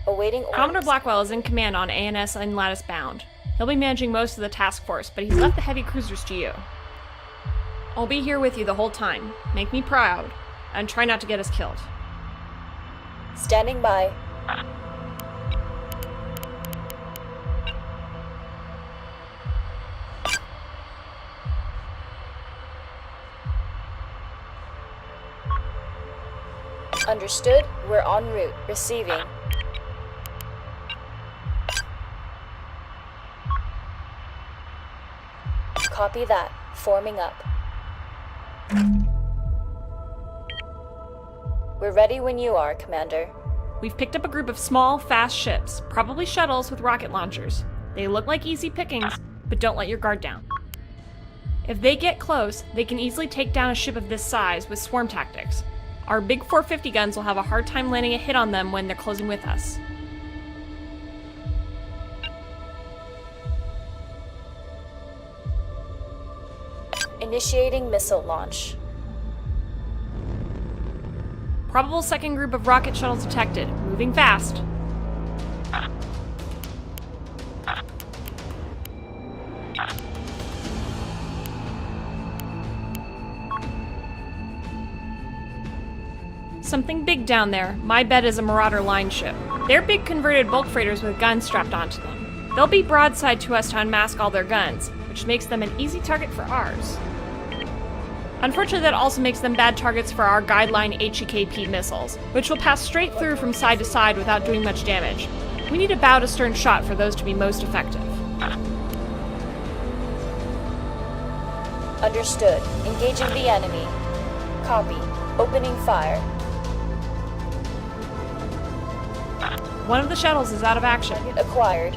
Awaiting orders. Commodore Blackwell is in command on ANS and Lattice bound. He'll be managing most of the task force, but he's left the heavy cruisers to you. I'll be here with you the whole time. Make me proud, and try not to get us killed. Standing by. Understood. We're en route. Receiving. Copy that. Forming up. We're ready when you are, Commander. We've picked up a group of small, fast ships, probably shuttles with rocket launchers. They look like easy pickings, but don't let your guard down. If they get close, they can easily take down a ship of this size with swarm tactics. Our big 450 guns will have a hard time landing a hit on them when they're closing with us. Initiating missile launch. Probable second group of rocket shuttles detected, moving fast. Something big down there. My bet is a Marauder line ship. They're big converted bulk freighters with guns strapped onto them. They'll be broadside to us to unmask all their guns, which makes them an easy target for ours. Unfortunately, that also makes them bad targets for our guideline HEKP missiles, which will pass straight through from side to side without doing much damage. We need a bow to stern shot for those to be most effective. Understood. Engaging the enemy. Copy. Opening fire. One of the shuttles is out of action. Target acquired.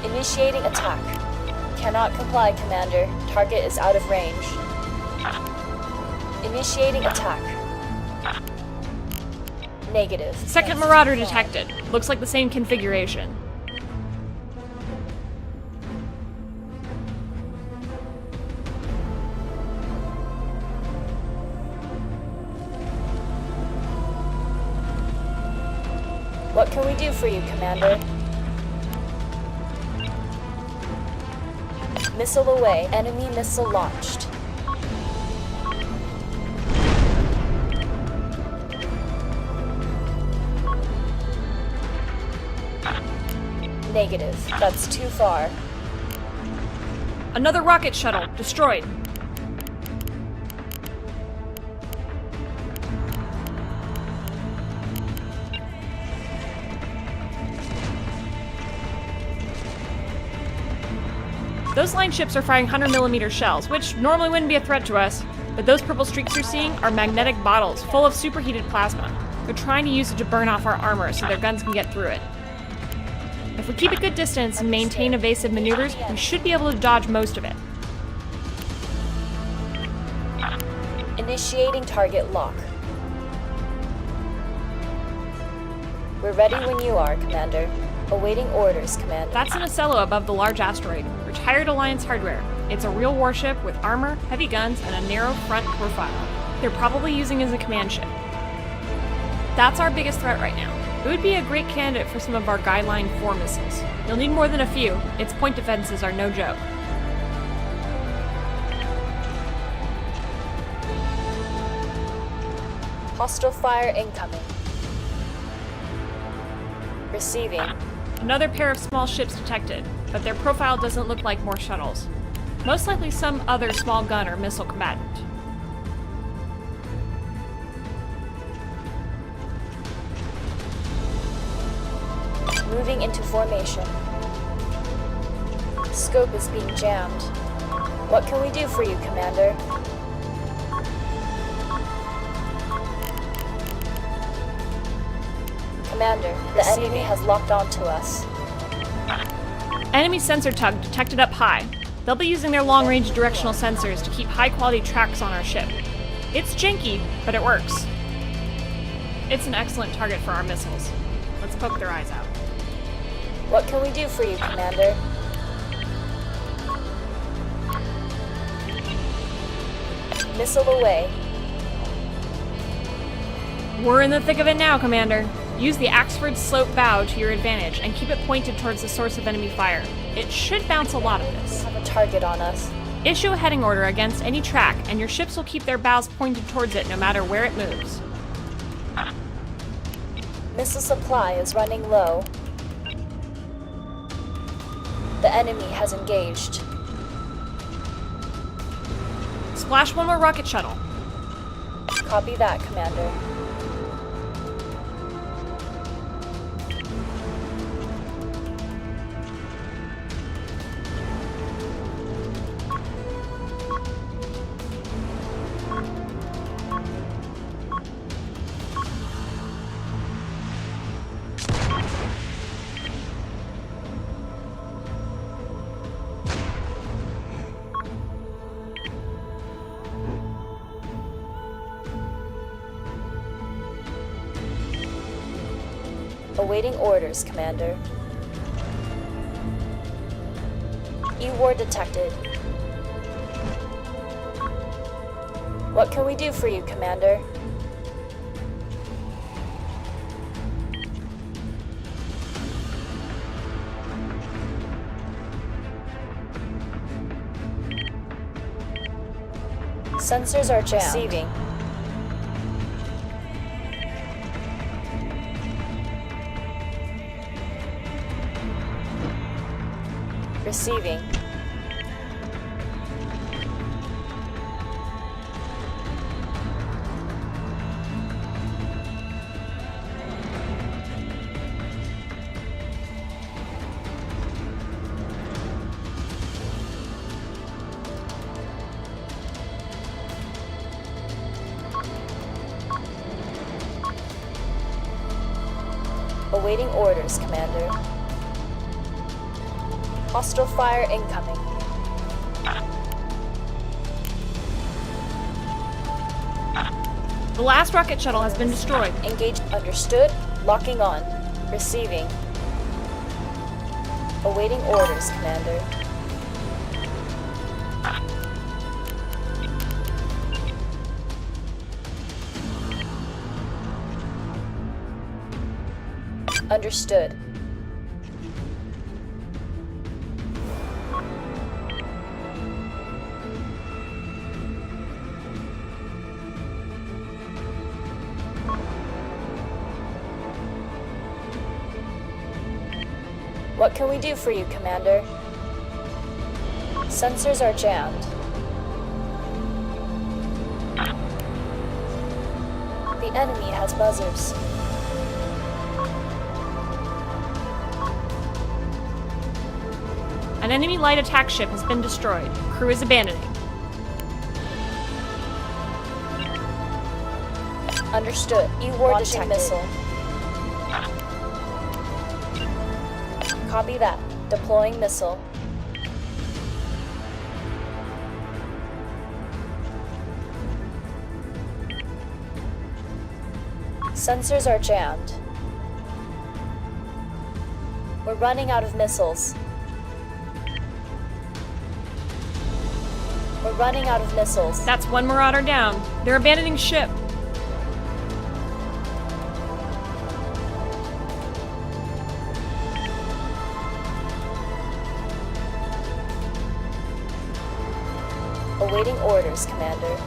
Initiating attack. Cannot comply, Commander. Target is out of range. Initiating attack. Negative. Second Marauder detected. Looks like the same configuration. What can we do for you, Commander? Missile away. Enemy missile launched. Negative. That's too far. Another rocket shuttle, destroyed. Those line ships are firing 100mm shells, which normally wouldn't be a threat to us, but those purple streaks you're seeing are magnetic bottles full of superheated plasma. They're trying to use it to burn off our armor so their guns can get through it. If we keep a good distance and maintain evasive maneuvers, we should be able to dodge most of it. Initiating target lock. We're ready when you are, Commander. Awaiting orders, Commander. That's an Ocello above the large asteroid. Retired Alliance hardware. It's a real warship with armor, heavy guns, and a narrow front profile. They're probably using it as a command ship. That's our biggest threat right now. It would be a great candidate for some of our Guideline 4 missiles. You'll need more than a few. Its point defenses are no joke. Hostile fire incoming. Receiving. Another pair of small ships detected, but their profile doesn't look like more shuttles. Most likely some other small gun or missile combatant. Moving into formation. Scope is being jammed. What can we do for you, Commander? Commander, the enemy has locked onto us. Enemy sensor tug detected up high. They'll be using their long-range directional sensors to keep high-quality tracks on our ship. It's janky, but it works. It's an excellent target for our missiles. Let's poke their eyes out. What can we do for you, Commander? Missile away. We're in the thick of it now, Commander. Use the Axford slope bow to your advantage and keep it pointed towards the source of enemy fire. It should bounce a lot of this. Have a target on us. Issue a heading order against any track, and your ships will keep their bows pointed towards it no matter where it moves. Missile supply is running low. The enemy has engaged. Splash one more rocket shuttle. Copy that, Commander. Awaiting orders, Commander. E-ward detected. What can we do for you, Commander? Sensors are jammed. Receiving. Receiving. Awaiting orders, Commander. Hostile fire incoming. The last rocket shuttle has been destroyed. Engage. Understood. Locking on. Receiving. Awaiting orders, Commander. Understood. What can we do for you, Commander? Sensors are jammed. The enemy has buzzers. An enemy light attack ship has been destroyed. Crew is abandoning. Understood. E-ward detected. Missile. Copy that. Deploying missile. Sensors are jammed. We're running out of missiles. We're running out of missiles. That's one Marauder down. They're abandoning ship. Awaiting orders, Commander.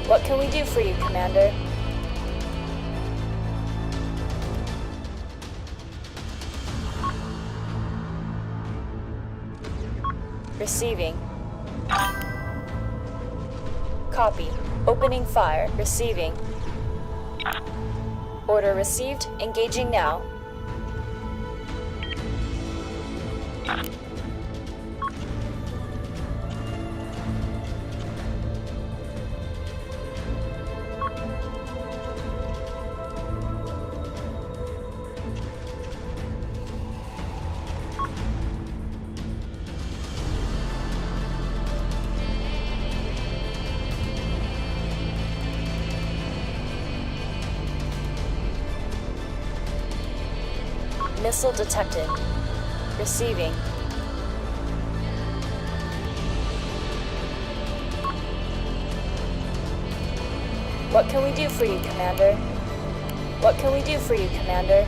What can we do for you, Commander? Receiving. Copy. Opening fire. Receiving. Order received. Engaging now. Missile detected. Receiving. What can we do for you, Commander? What can we do for you, Commander?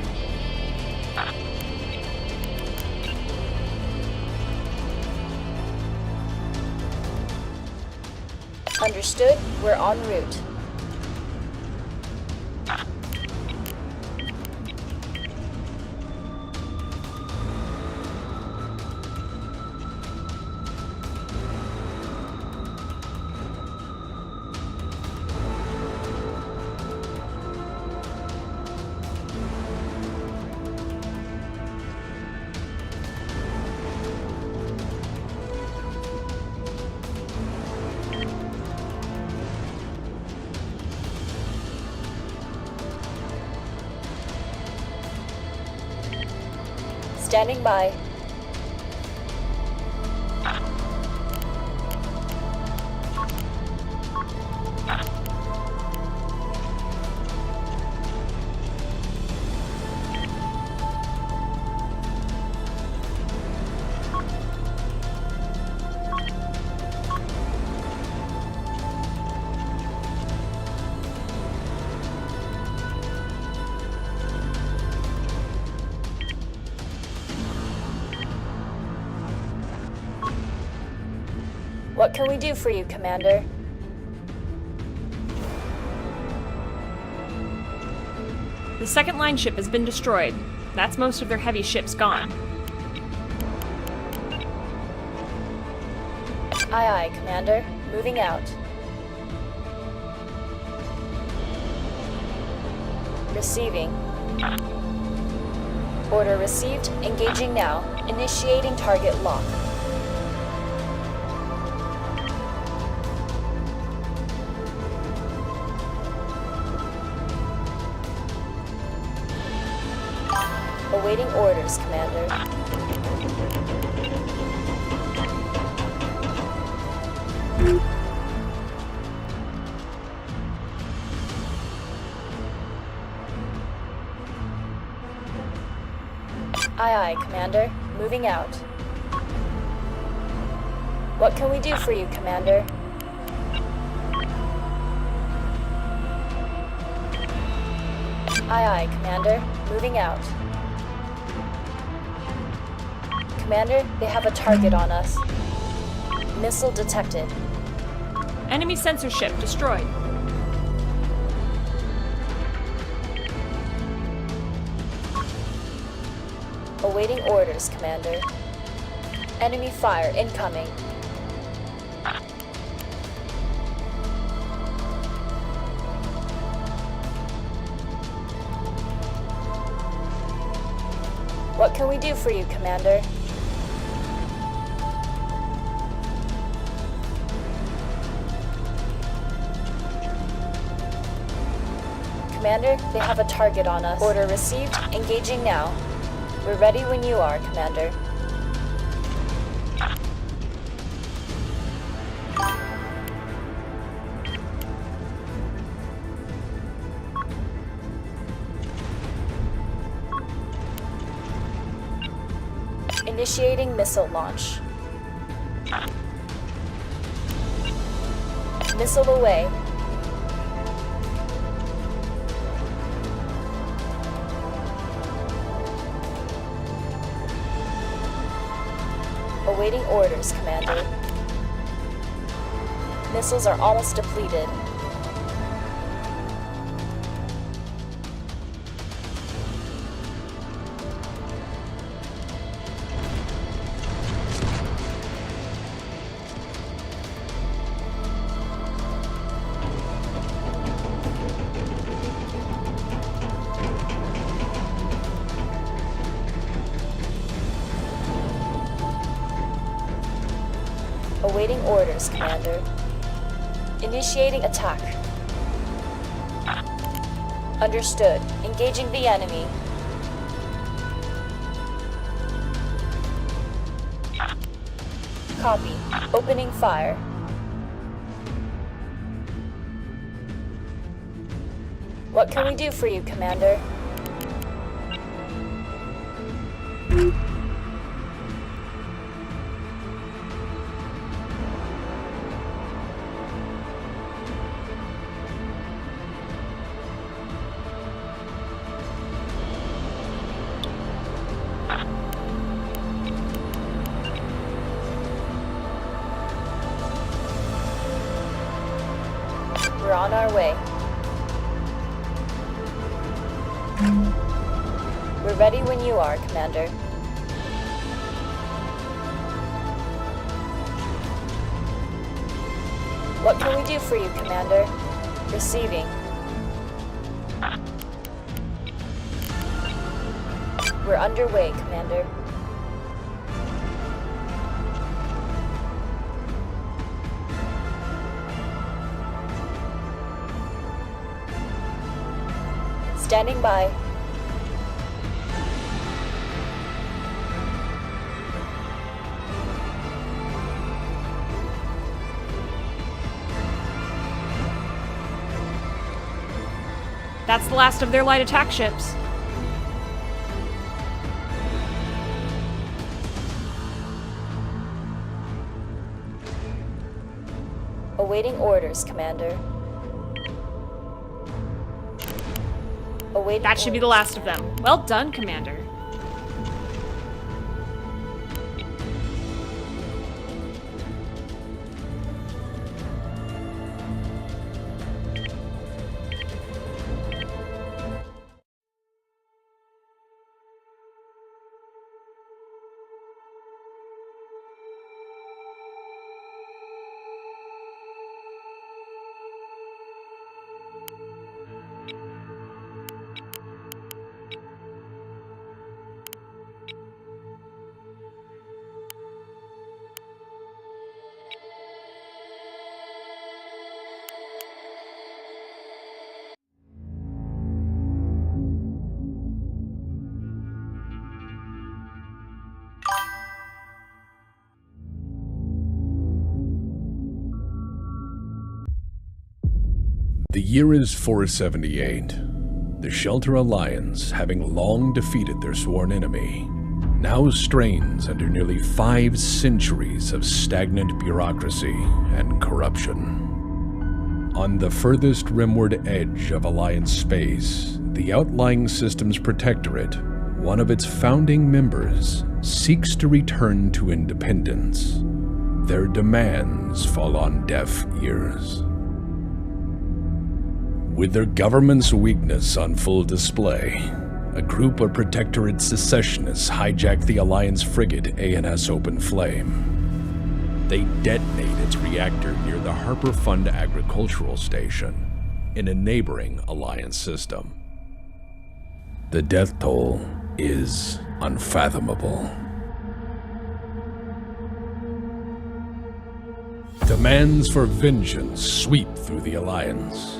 Understood. We're en route. Standing by. What can we do for you, Commander? The second line ship has been destroyed. That's most of their heavy ships gone. Aye, aye, Commander. Moving out. Receiving. Order received. Engaging now. Initiating target lock. Awaiting orders, Commander. Aye, aye, Commander. Moving out. What can we do for you, Commander? Aye, aye, Commander. Moving out. Commander, they have a target on us. Missile detected. Enemy sensor ship destroyed. Awaiting orders, Commander. Enemy fire incoming. What can we do for you, Commander? Commander, they have a target on us. Order received. Engaging now. We're ready when you are, Commander. Initiating missile launch. Missile away. Awaiting orders, Commander. Missiles are almost depleted. Awaiting orders, Commander. Initiating attack. Understood. Engaging the enemy. Copy. Opening fire. What can we do for you, Commander? We're on our way. We're ready when you are, Commander. What can we do for you, Commander? Receiving. We're underway, Commander. Standing by. That's the last of their light attack ships. Awaiting orders, Commander. Awaiting That should be the last of them. Well done, Commander. The year is 478. The Shelter Alliance, having long defeated their sworn enemy, now strains under nearly 5 centuries of stagnant bureaucracy and corruption. On the furthest rimward edge of Alliance space, the Outlying Systems Protectorate, one of its founding members, seeks to return to independence. Their demands fall on deaf ears. With their government's weakness on full display, a group of Protectorate secessionists hijack the Alliance frigate ANS Open Flame. They detonate its reactor near the Harper Fund Agricultural Station in a neighboring Alliance system. The death toll is unfathomable. Demands for vengeance sweep through the Alliance.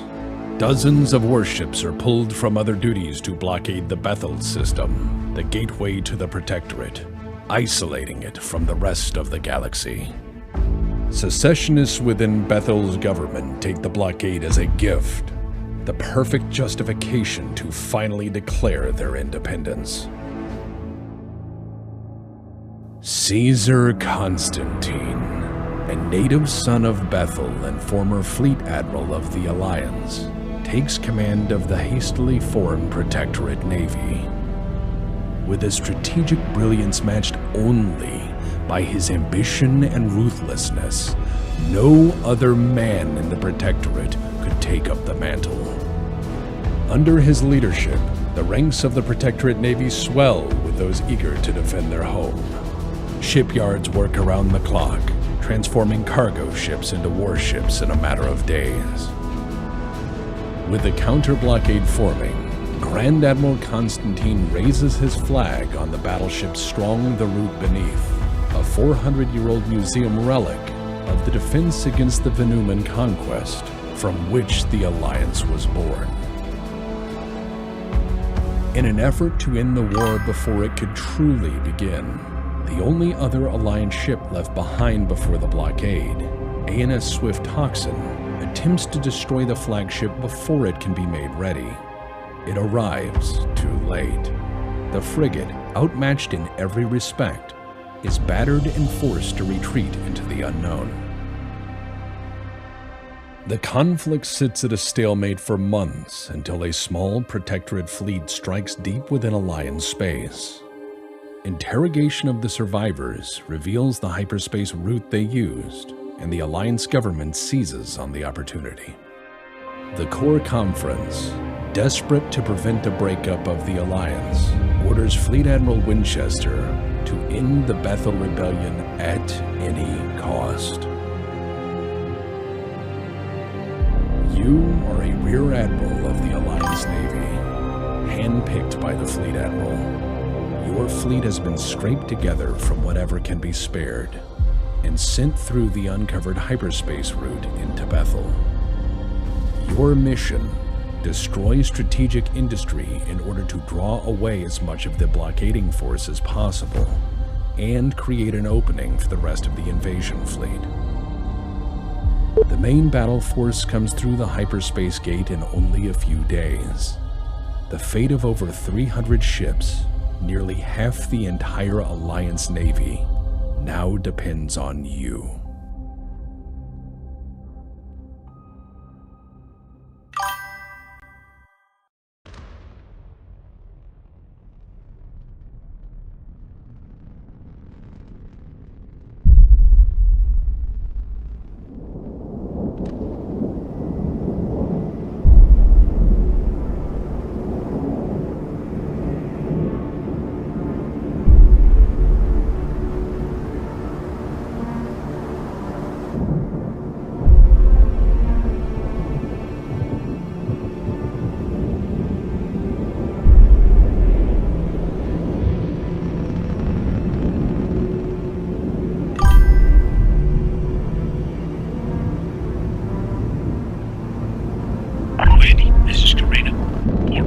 Dozens of warships are pulled from other duties to blockade the Bethel system, the gateway to the Protectorate, isolating it from the rest of the galaxy. Secessionists within Bethel's government take the blockade as a gift, the perfect justification to finally declare their independence. Caesar Constantine, a native son of Bethel and former fleet admiral of the Alliance, takes command of the hastily formed Protectorate Navy. With a strategic brilliance matched only by his ambition and ruthlessness, no other man in the Protectorate could take up the mantle. Under his leadership, the ranks of the Protectorate Navy swell with those eager to defend their home. Shipyards work around the clock, transforming cargo ships into warships in a matter of days. With the counter-blockade forming, Grand Admiral Constantine raises his flag on the battleship Strong the Root Beneath, a 400-year-old museum relic of the defense against the Venuman conquest from which the Alliance was born. In an effort to end the war before it could truly begin, the only other Alliance ship left behind before the blockade, ANS Swift Toxin, attempts to destroy the flagship before it can be made ready. It arrives too late. The frigate, outmatched in every respect, is battered and forced to retreat into the unknown. The conflict sits at a stalemate for months until a small Protectorate fleet strikes deep within Alliance space. Interrogation of the survivors reveals the hyperspace route they used, and the Alliance government seizes on the opportunity. The Core Conference, desperate to prevent a breakup of the Alliance, orders Fleet Admiral Winchester to end the Bethel Rebellion at any cost. You are a Rear Admiral of the Alliance Navy, handpicked by the Fleet Admiral. Your fleet has been scraped together from whatever can be spared and sent through the uncovered hyperspace route into Bethel. Your mission: destroy strategic industry in order to draw away as much of the blockading force as possible and create an opening for the rest of the invasion fleet. The main battle force comes through the hyperspace gate in only a few days. The fate of over 300 ships, nearly half the entire Alliance Navy, now depends on you.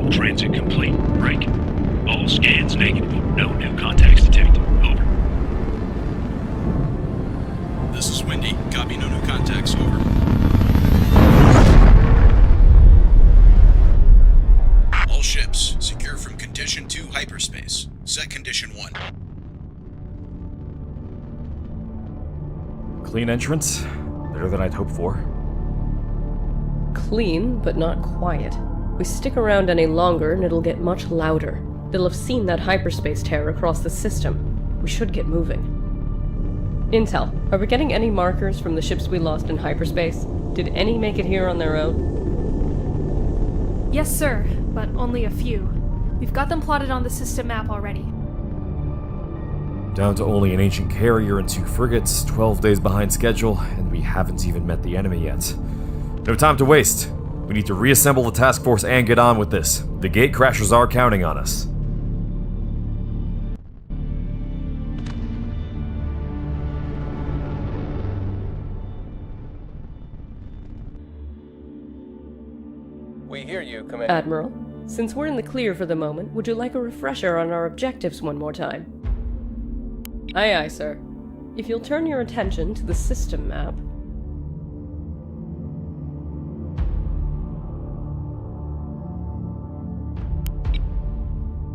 Transit complete. Break. All scans negative. No new contacts detected. Over. This is Wendy. Copy, no new contacts. Over. All ships, secure from Condition 2 hyperspace. Set Condition 1. Clean entrance. Better than I'd hoped for. Clean, but not quiet. We stick around any longer and it'll get much louder. They'll have seen that hyperspace tear across the system. We should get moving. Intel, are we getting any markers from the ships we lost in hyperspace? Did any make it here on their own? Yes, sir, but only a few. We've got them plotted on the system map already. Down to only an ancient carrier and 2 frigates, 12 days behind schedule, and we haven't even met the enemy yet. No time to waste. We need to reassemble the task force and get on with this. The gate crashers are counting on us. We hear you, Commander. Admiral, since we're in the clear for the moment, would you like a refresher on our objectives one more time? Aye, aye, sir. If you'll turn your attention to the system map.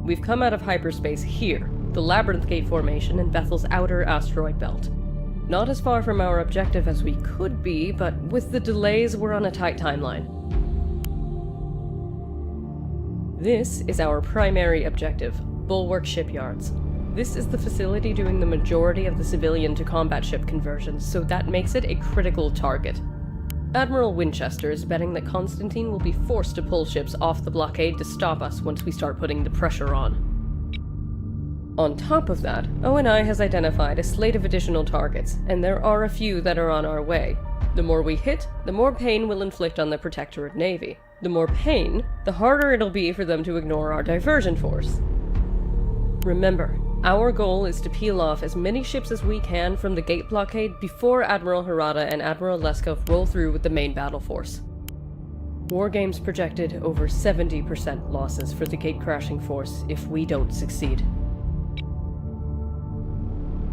We've come out of hyperspace here, the Labyrinth Gate formation in Bethel's outer asteroid belt. Not as far from our objective as we could be, but with the delays, we're on a tight timeline. This is our primary objective, Bulwark Shipyards. This is the facility doing the majority of the civilian-to-combat ship conversions, so that makes it a critical target. Admiral Winchester is betting that Constantine will be forced to pull ships off the blockade to stop us once we start putting the pressure on. On top of that, ONI has identified a slate of additional targets, and there are a few that are on our way. The more we hit, the more pain we'll inflict on the Protectorate Navy. The more pain, the harder it'll be for them to ignore our diversion force. Remember, our goal is to peel off as many ships as we can from the gate blockade before Admiral Harada and Admiral Leskov roll through with the main battle force. Wargames projected over 70% losses for the gate-crashing force if we don't succeed.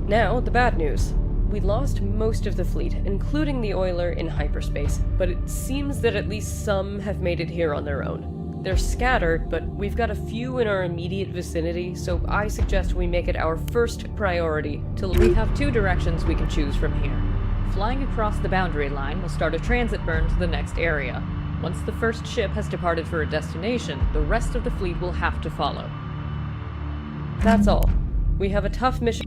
Now, the bad news. We lost most of the fleet, including the oiler in hyperspace, but it seems that at least some have made it here on their own. They're scattered, but we've got a few in our immediate vicinity, so I suggest we make it our first priority to... We have 2 directions we can choose from here. Flying across the boundary line will start a transit burn to the next area. Once the first ship has departed for a destination, the rest of the fleet will have to follow. That's all. We have a tough mission.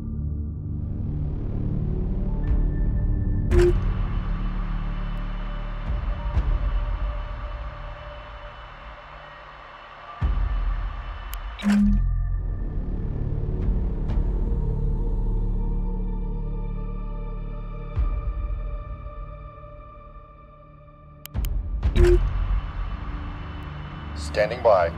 Standing by.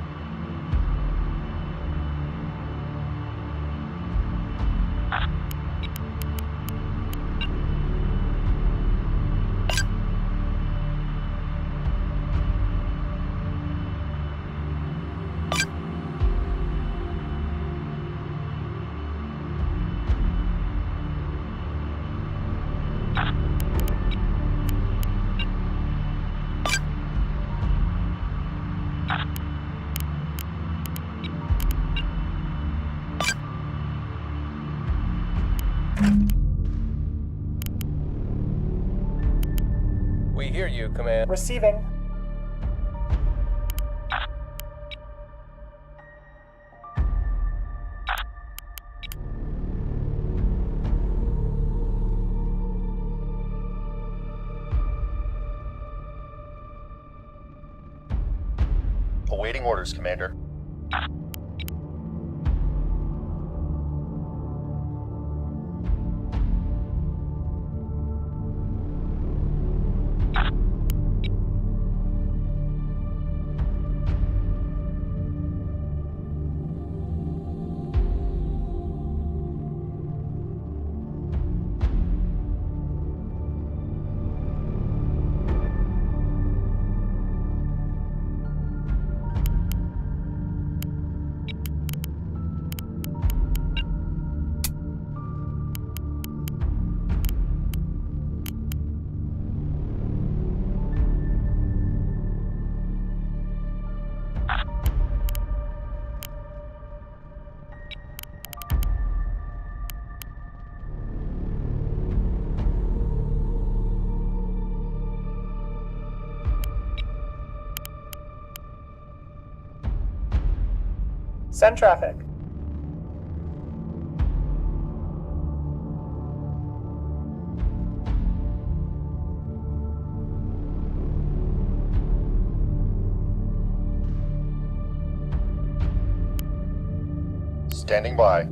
We hear you, Command. Receiving. Awaiting orders, Commander. Send traffic. Standing by.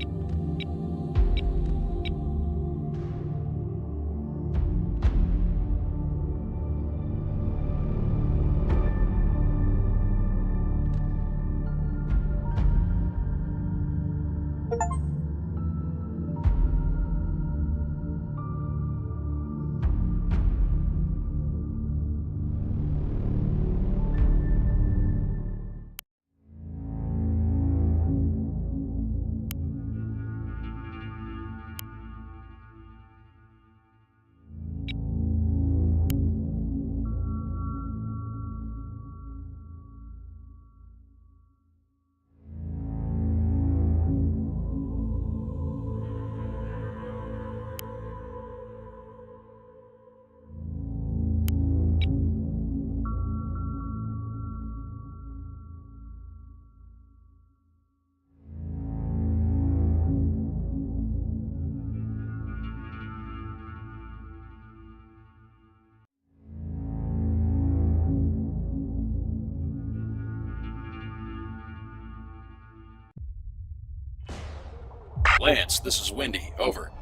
Lance, this is Wendy. Over.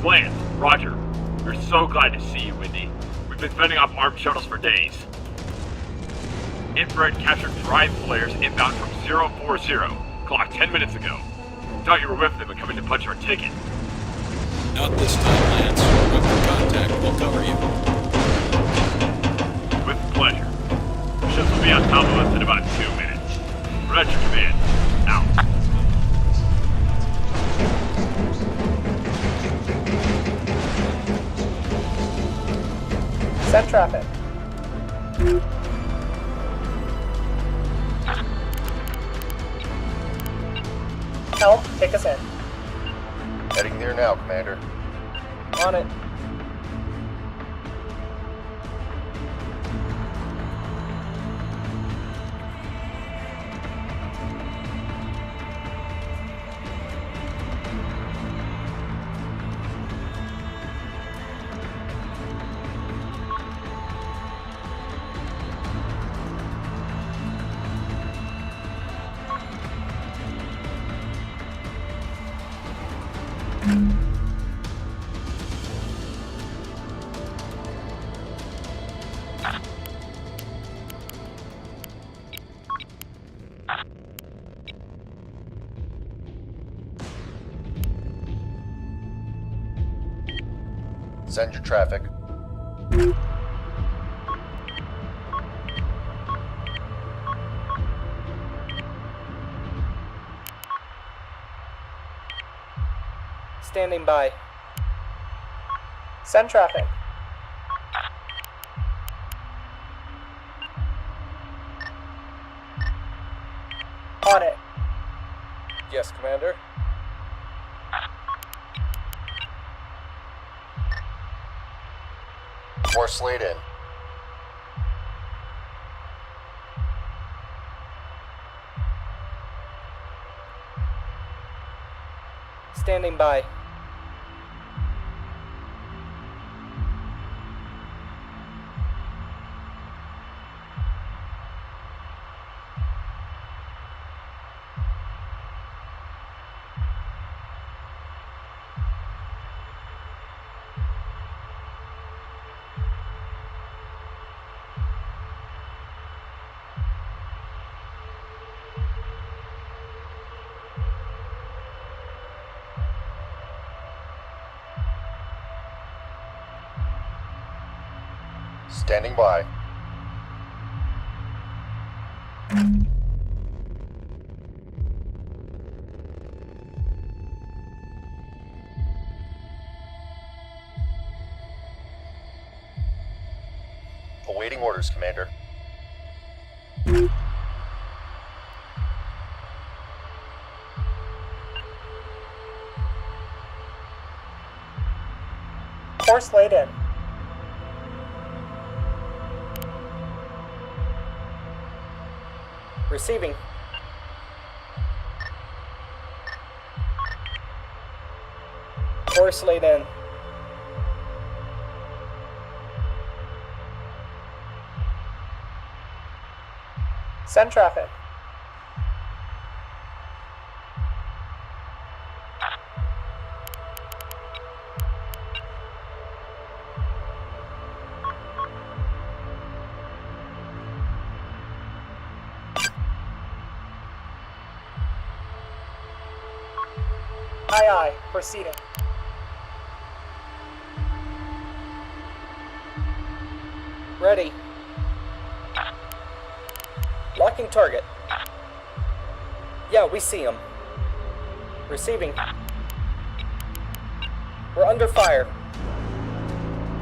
Lance, Roger. We're so glad to see you, Wendy. We've been fending off armed shuttles for days. Infrared captured drive flares inbound from 040, clocked 10 minutes ago. Thought you were with them and coming to punch our ticket. Not this time, Lance. With the contact, we'll cover you. With pleasure. Ships will be on top of us in about 2 minutes. Roger, Command. Out. Send traffic. Help, take us in. Heading there now, Commander. On it. Send your traffic. Standing by. Send traffic. On it. Yes, Commander. Course laid in. Standing by. Standing by. Awaiting orders, Commander. Course laid in. Receiving. Course laid in. Send traffic. Aye, aye. Proceeding. Ready. Locking target. Yeah, we see him. Receiving. We're under fire.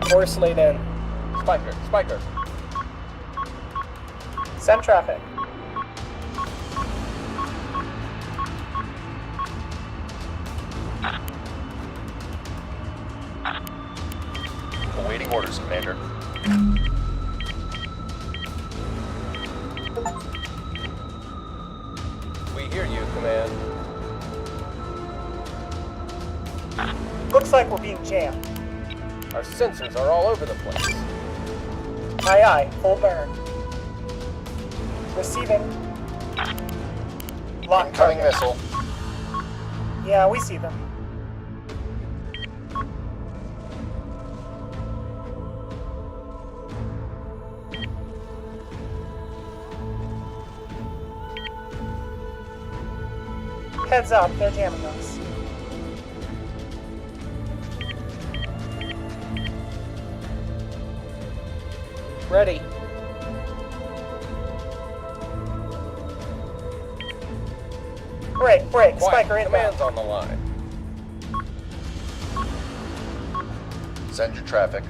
Course laid in. Spiker. Send traffic. Awaiting orders, Commander. We hear you, Command. Looks like we're being jammed. Our sensors are all over the place. Aye, aye. Full burn. Receiving. Lock Incoming target. missile. Yeah, we see them. Heads up, they're jamming us. Ready. Break. Quiet. Spiker inbound. Command's on the line. Send your traffic.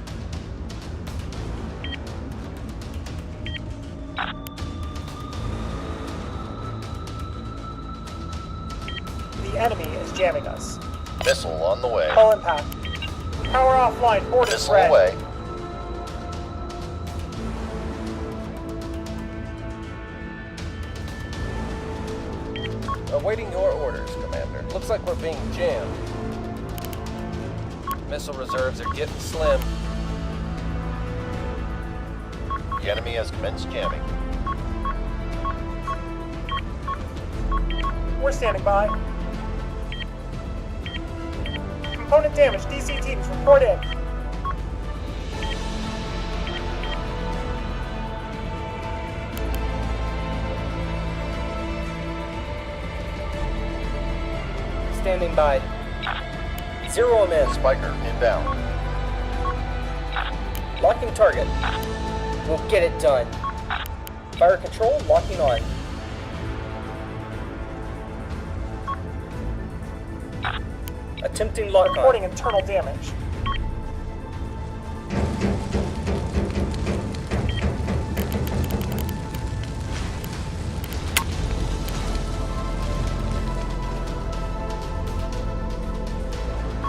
The enemy is jamming us. Missile on the way. Full impact. Power offline. Orders Missile red. away. Awaiting your orders, Commander. Looks like we're being jammed. Missile reserves are getting slim. The enemy has commenced jamming. We're standing by. Component damage. DC teams report in. Standing by. Zero them in. Spiker inbound. Locking target. We'll get it done. Fire control locking on. Attempting lock on. Reporting internal damage.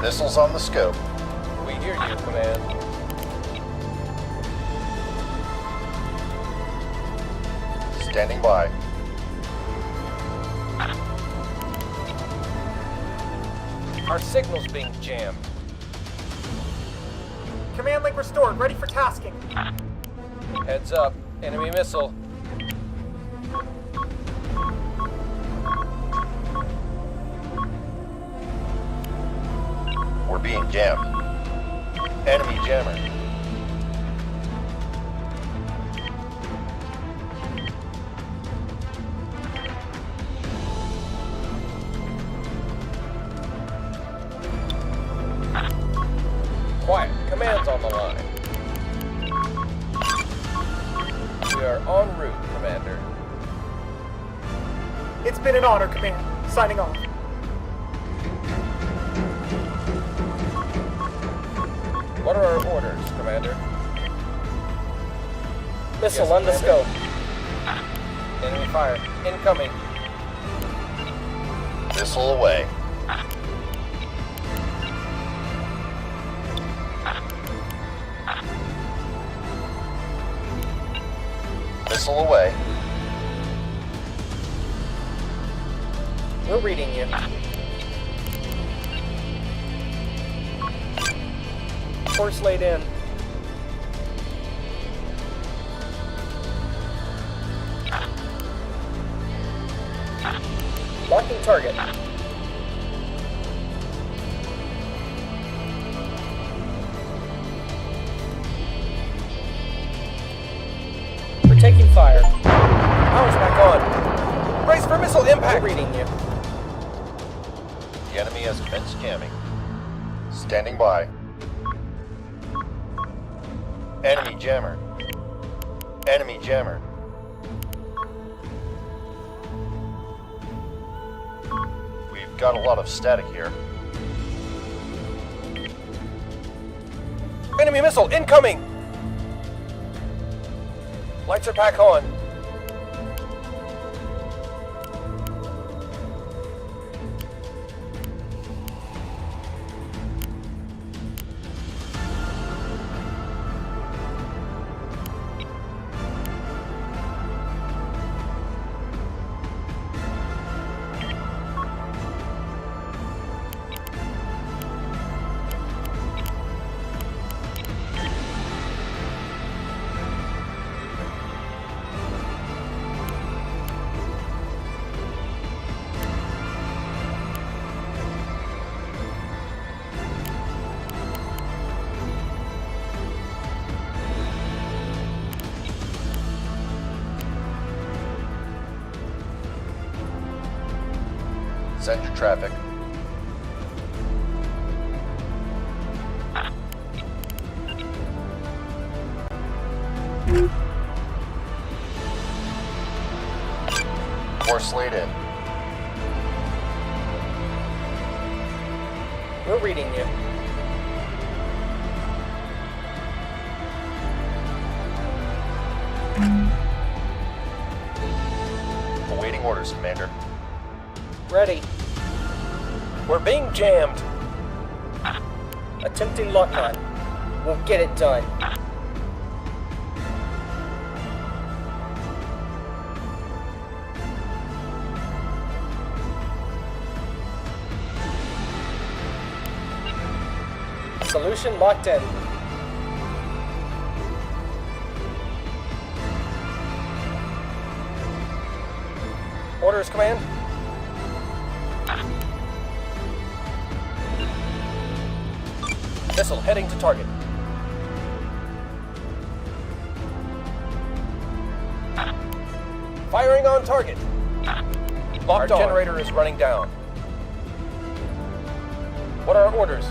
Missiles on the scope. We hear you, Command. Standing by. Our signal's being jammed. Command link restored. Ready for tasking. Heads up. Enemy missile. We're being jammed. Enemy jammer. Quiet. Command's on the line. We are en route, Commander. It's been an honor, Command. Signing off. What are our orders, Commander? Missile Yes, on the Commander. scope. Enemy fire. Incoming. Missile away. Missile away. We're reading you. Course laid in. Locking target. We're taking fire. Power's back on. Brace for missile impact. We're reading you. The enemy has commenced jamming. Standing by. Enemy jammer. Enemy jammer. We've got a lot of static here. Enemy missile incoming. Lights are back on. Send your traffic. Course laid in. We're reading you. Awaiting orders, Commander. Ready. We're being jammed. Attempting lock on. We'll get it done. Solution locked in. Orders, Command. Missile heading to target. Firing on target. Locked Our generator is running down. What are our orders?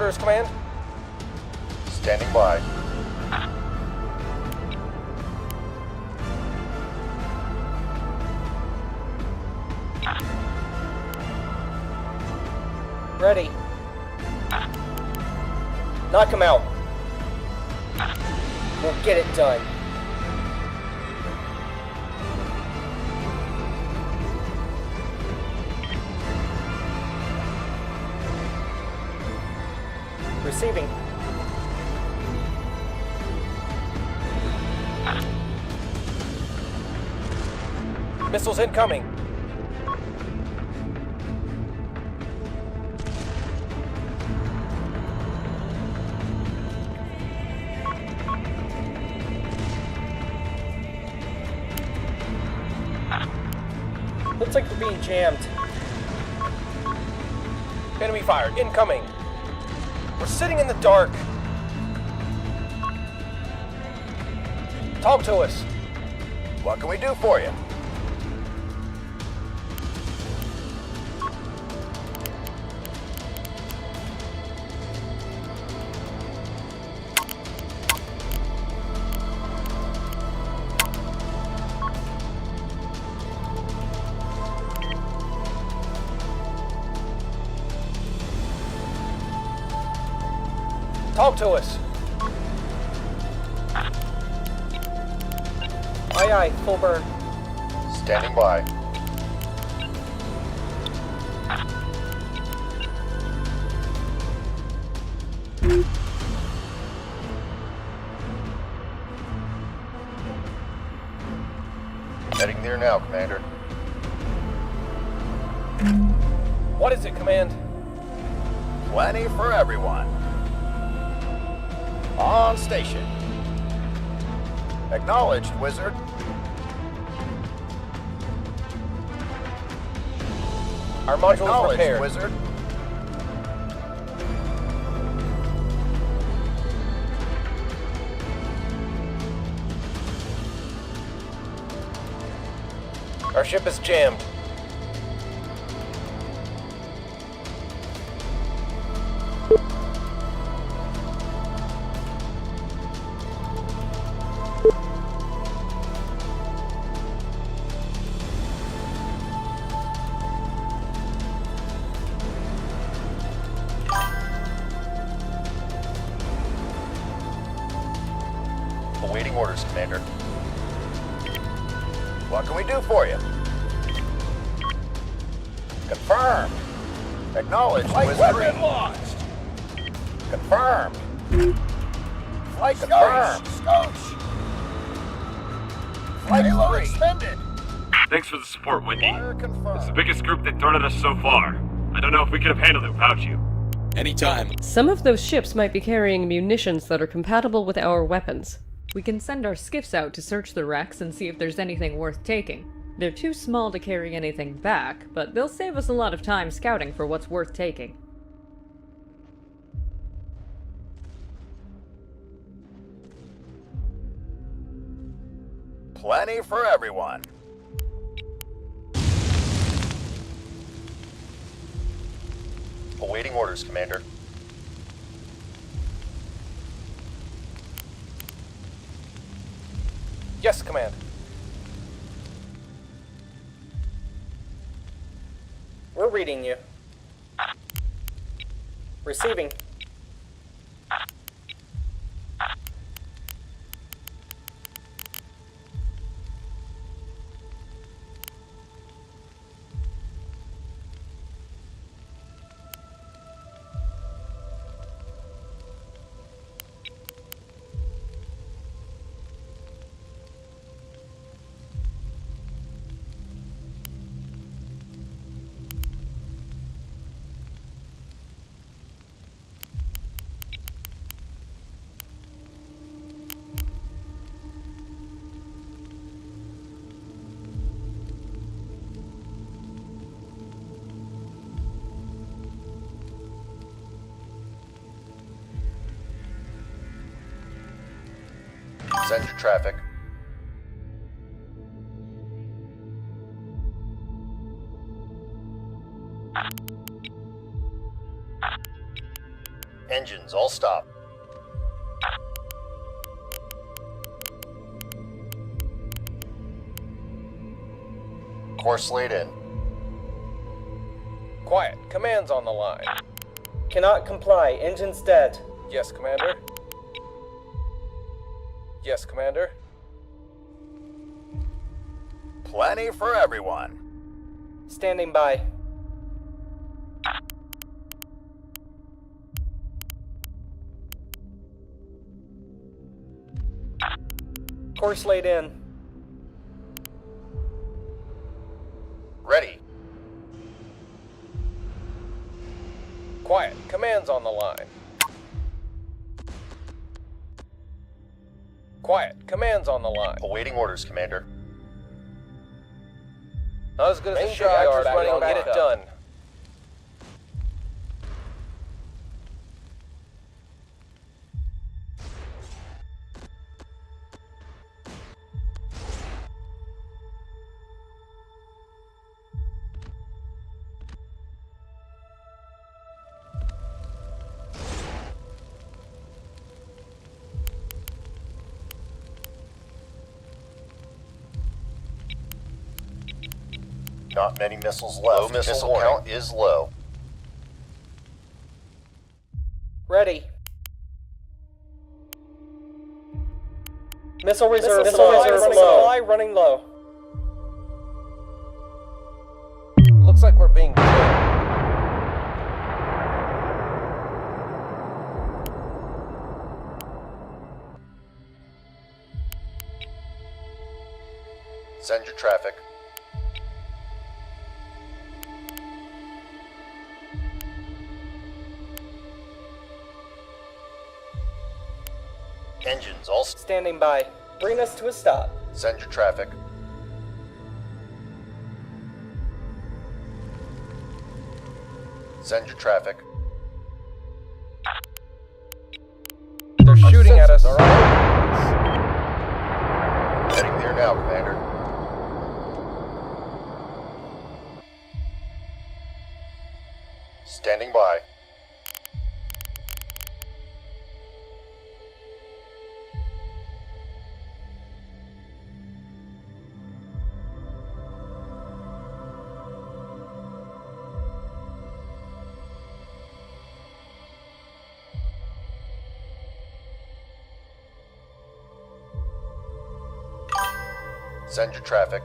orders, Command. Standing by. Ready. Knock him out. We'll get it done. Receiving. Missiles incoming. Looks like we're being jammed. Enemy fire incoming. We're sitting in the dark. Talk to us. What can we do for you? Talk to us. Aye aye, full burn. Standing by. Heading there now, Commander. What is it, Command? Plenty for everyone. On station. Acknowledged, Wizard. Our module is repaired. Wizard. Our ship is jammed. Awaiting orders, Commander. What can we do for you? Confirmed. Acknowledged, Wizard. Lost. Confirmed. Flight confirmed. Flight payload expended. Thanks for the support, Wendy. Fire confirmed. It's the biggest group they've thrown at us so far. I don't know if we could have handled it without you. Anytime. Some of those ships might be carrying munitions that are compatible with our weapons. We can send our skiffs out to search the wrecks and see if there's anything worth taking. They're too small to carry anything back, but they'll save us a lot of time scouting for what's worth taking. Plenty for everyone. Awaiting orders, Commander. Yes, Command. We're reading you. Receiving. Center traffic. Engines all stop. Course laid in. Quiet. Command's on the line. Cannot comply. Engine's dead. Yes, Commander. Yes, Commander. Plenty for everyone. Standing by. Course laid in. Ready. Quiet. Command's on the line. Quiet. Command's on the line. Awaiting orders, Commander. Not as good as the Make sure you shipyard's are running. back on Get it backup. done. Not many missiles left. Missile count is low. Ready. Missile reserve supply running low. Looks like we're being killed. Send your traffic. Engines all Standing by. Bring us to a stop. Send your traffic. Send your traffic. They're shooting at us. Heading there now, Commander. Standing by. Send your traffic.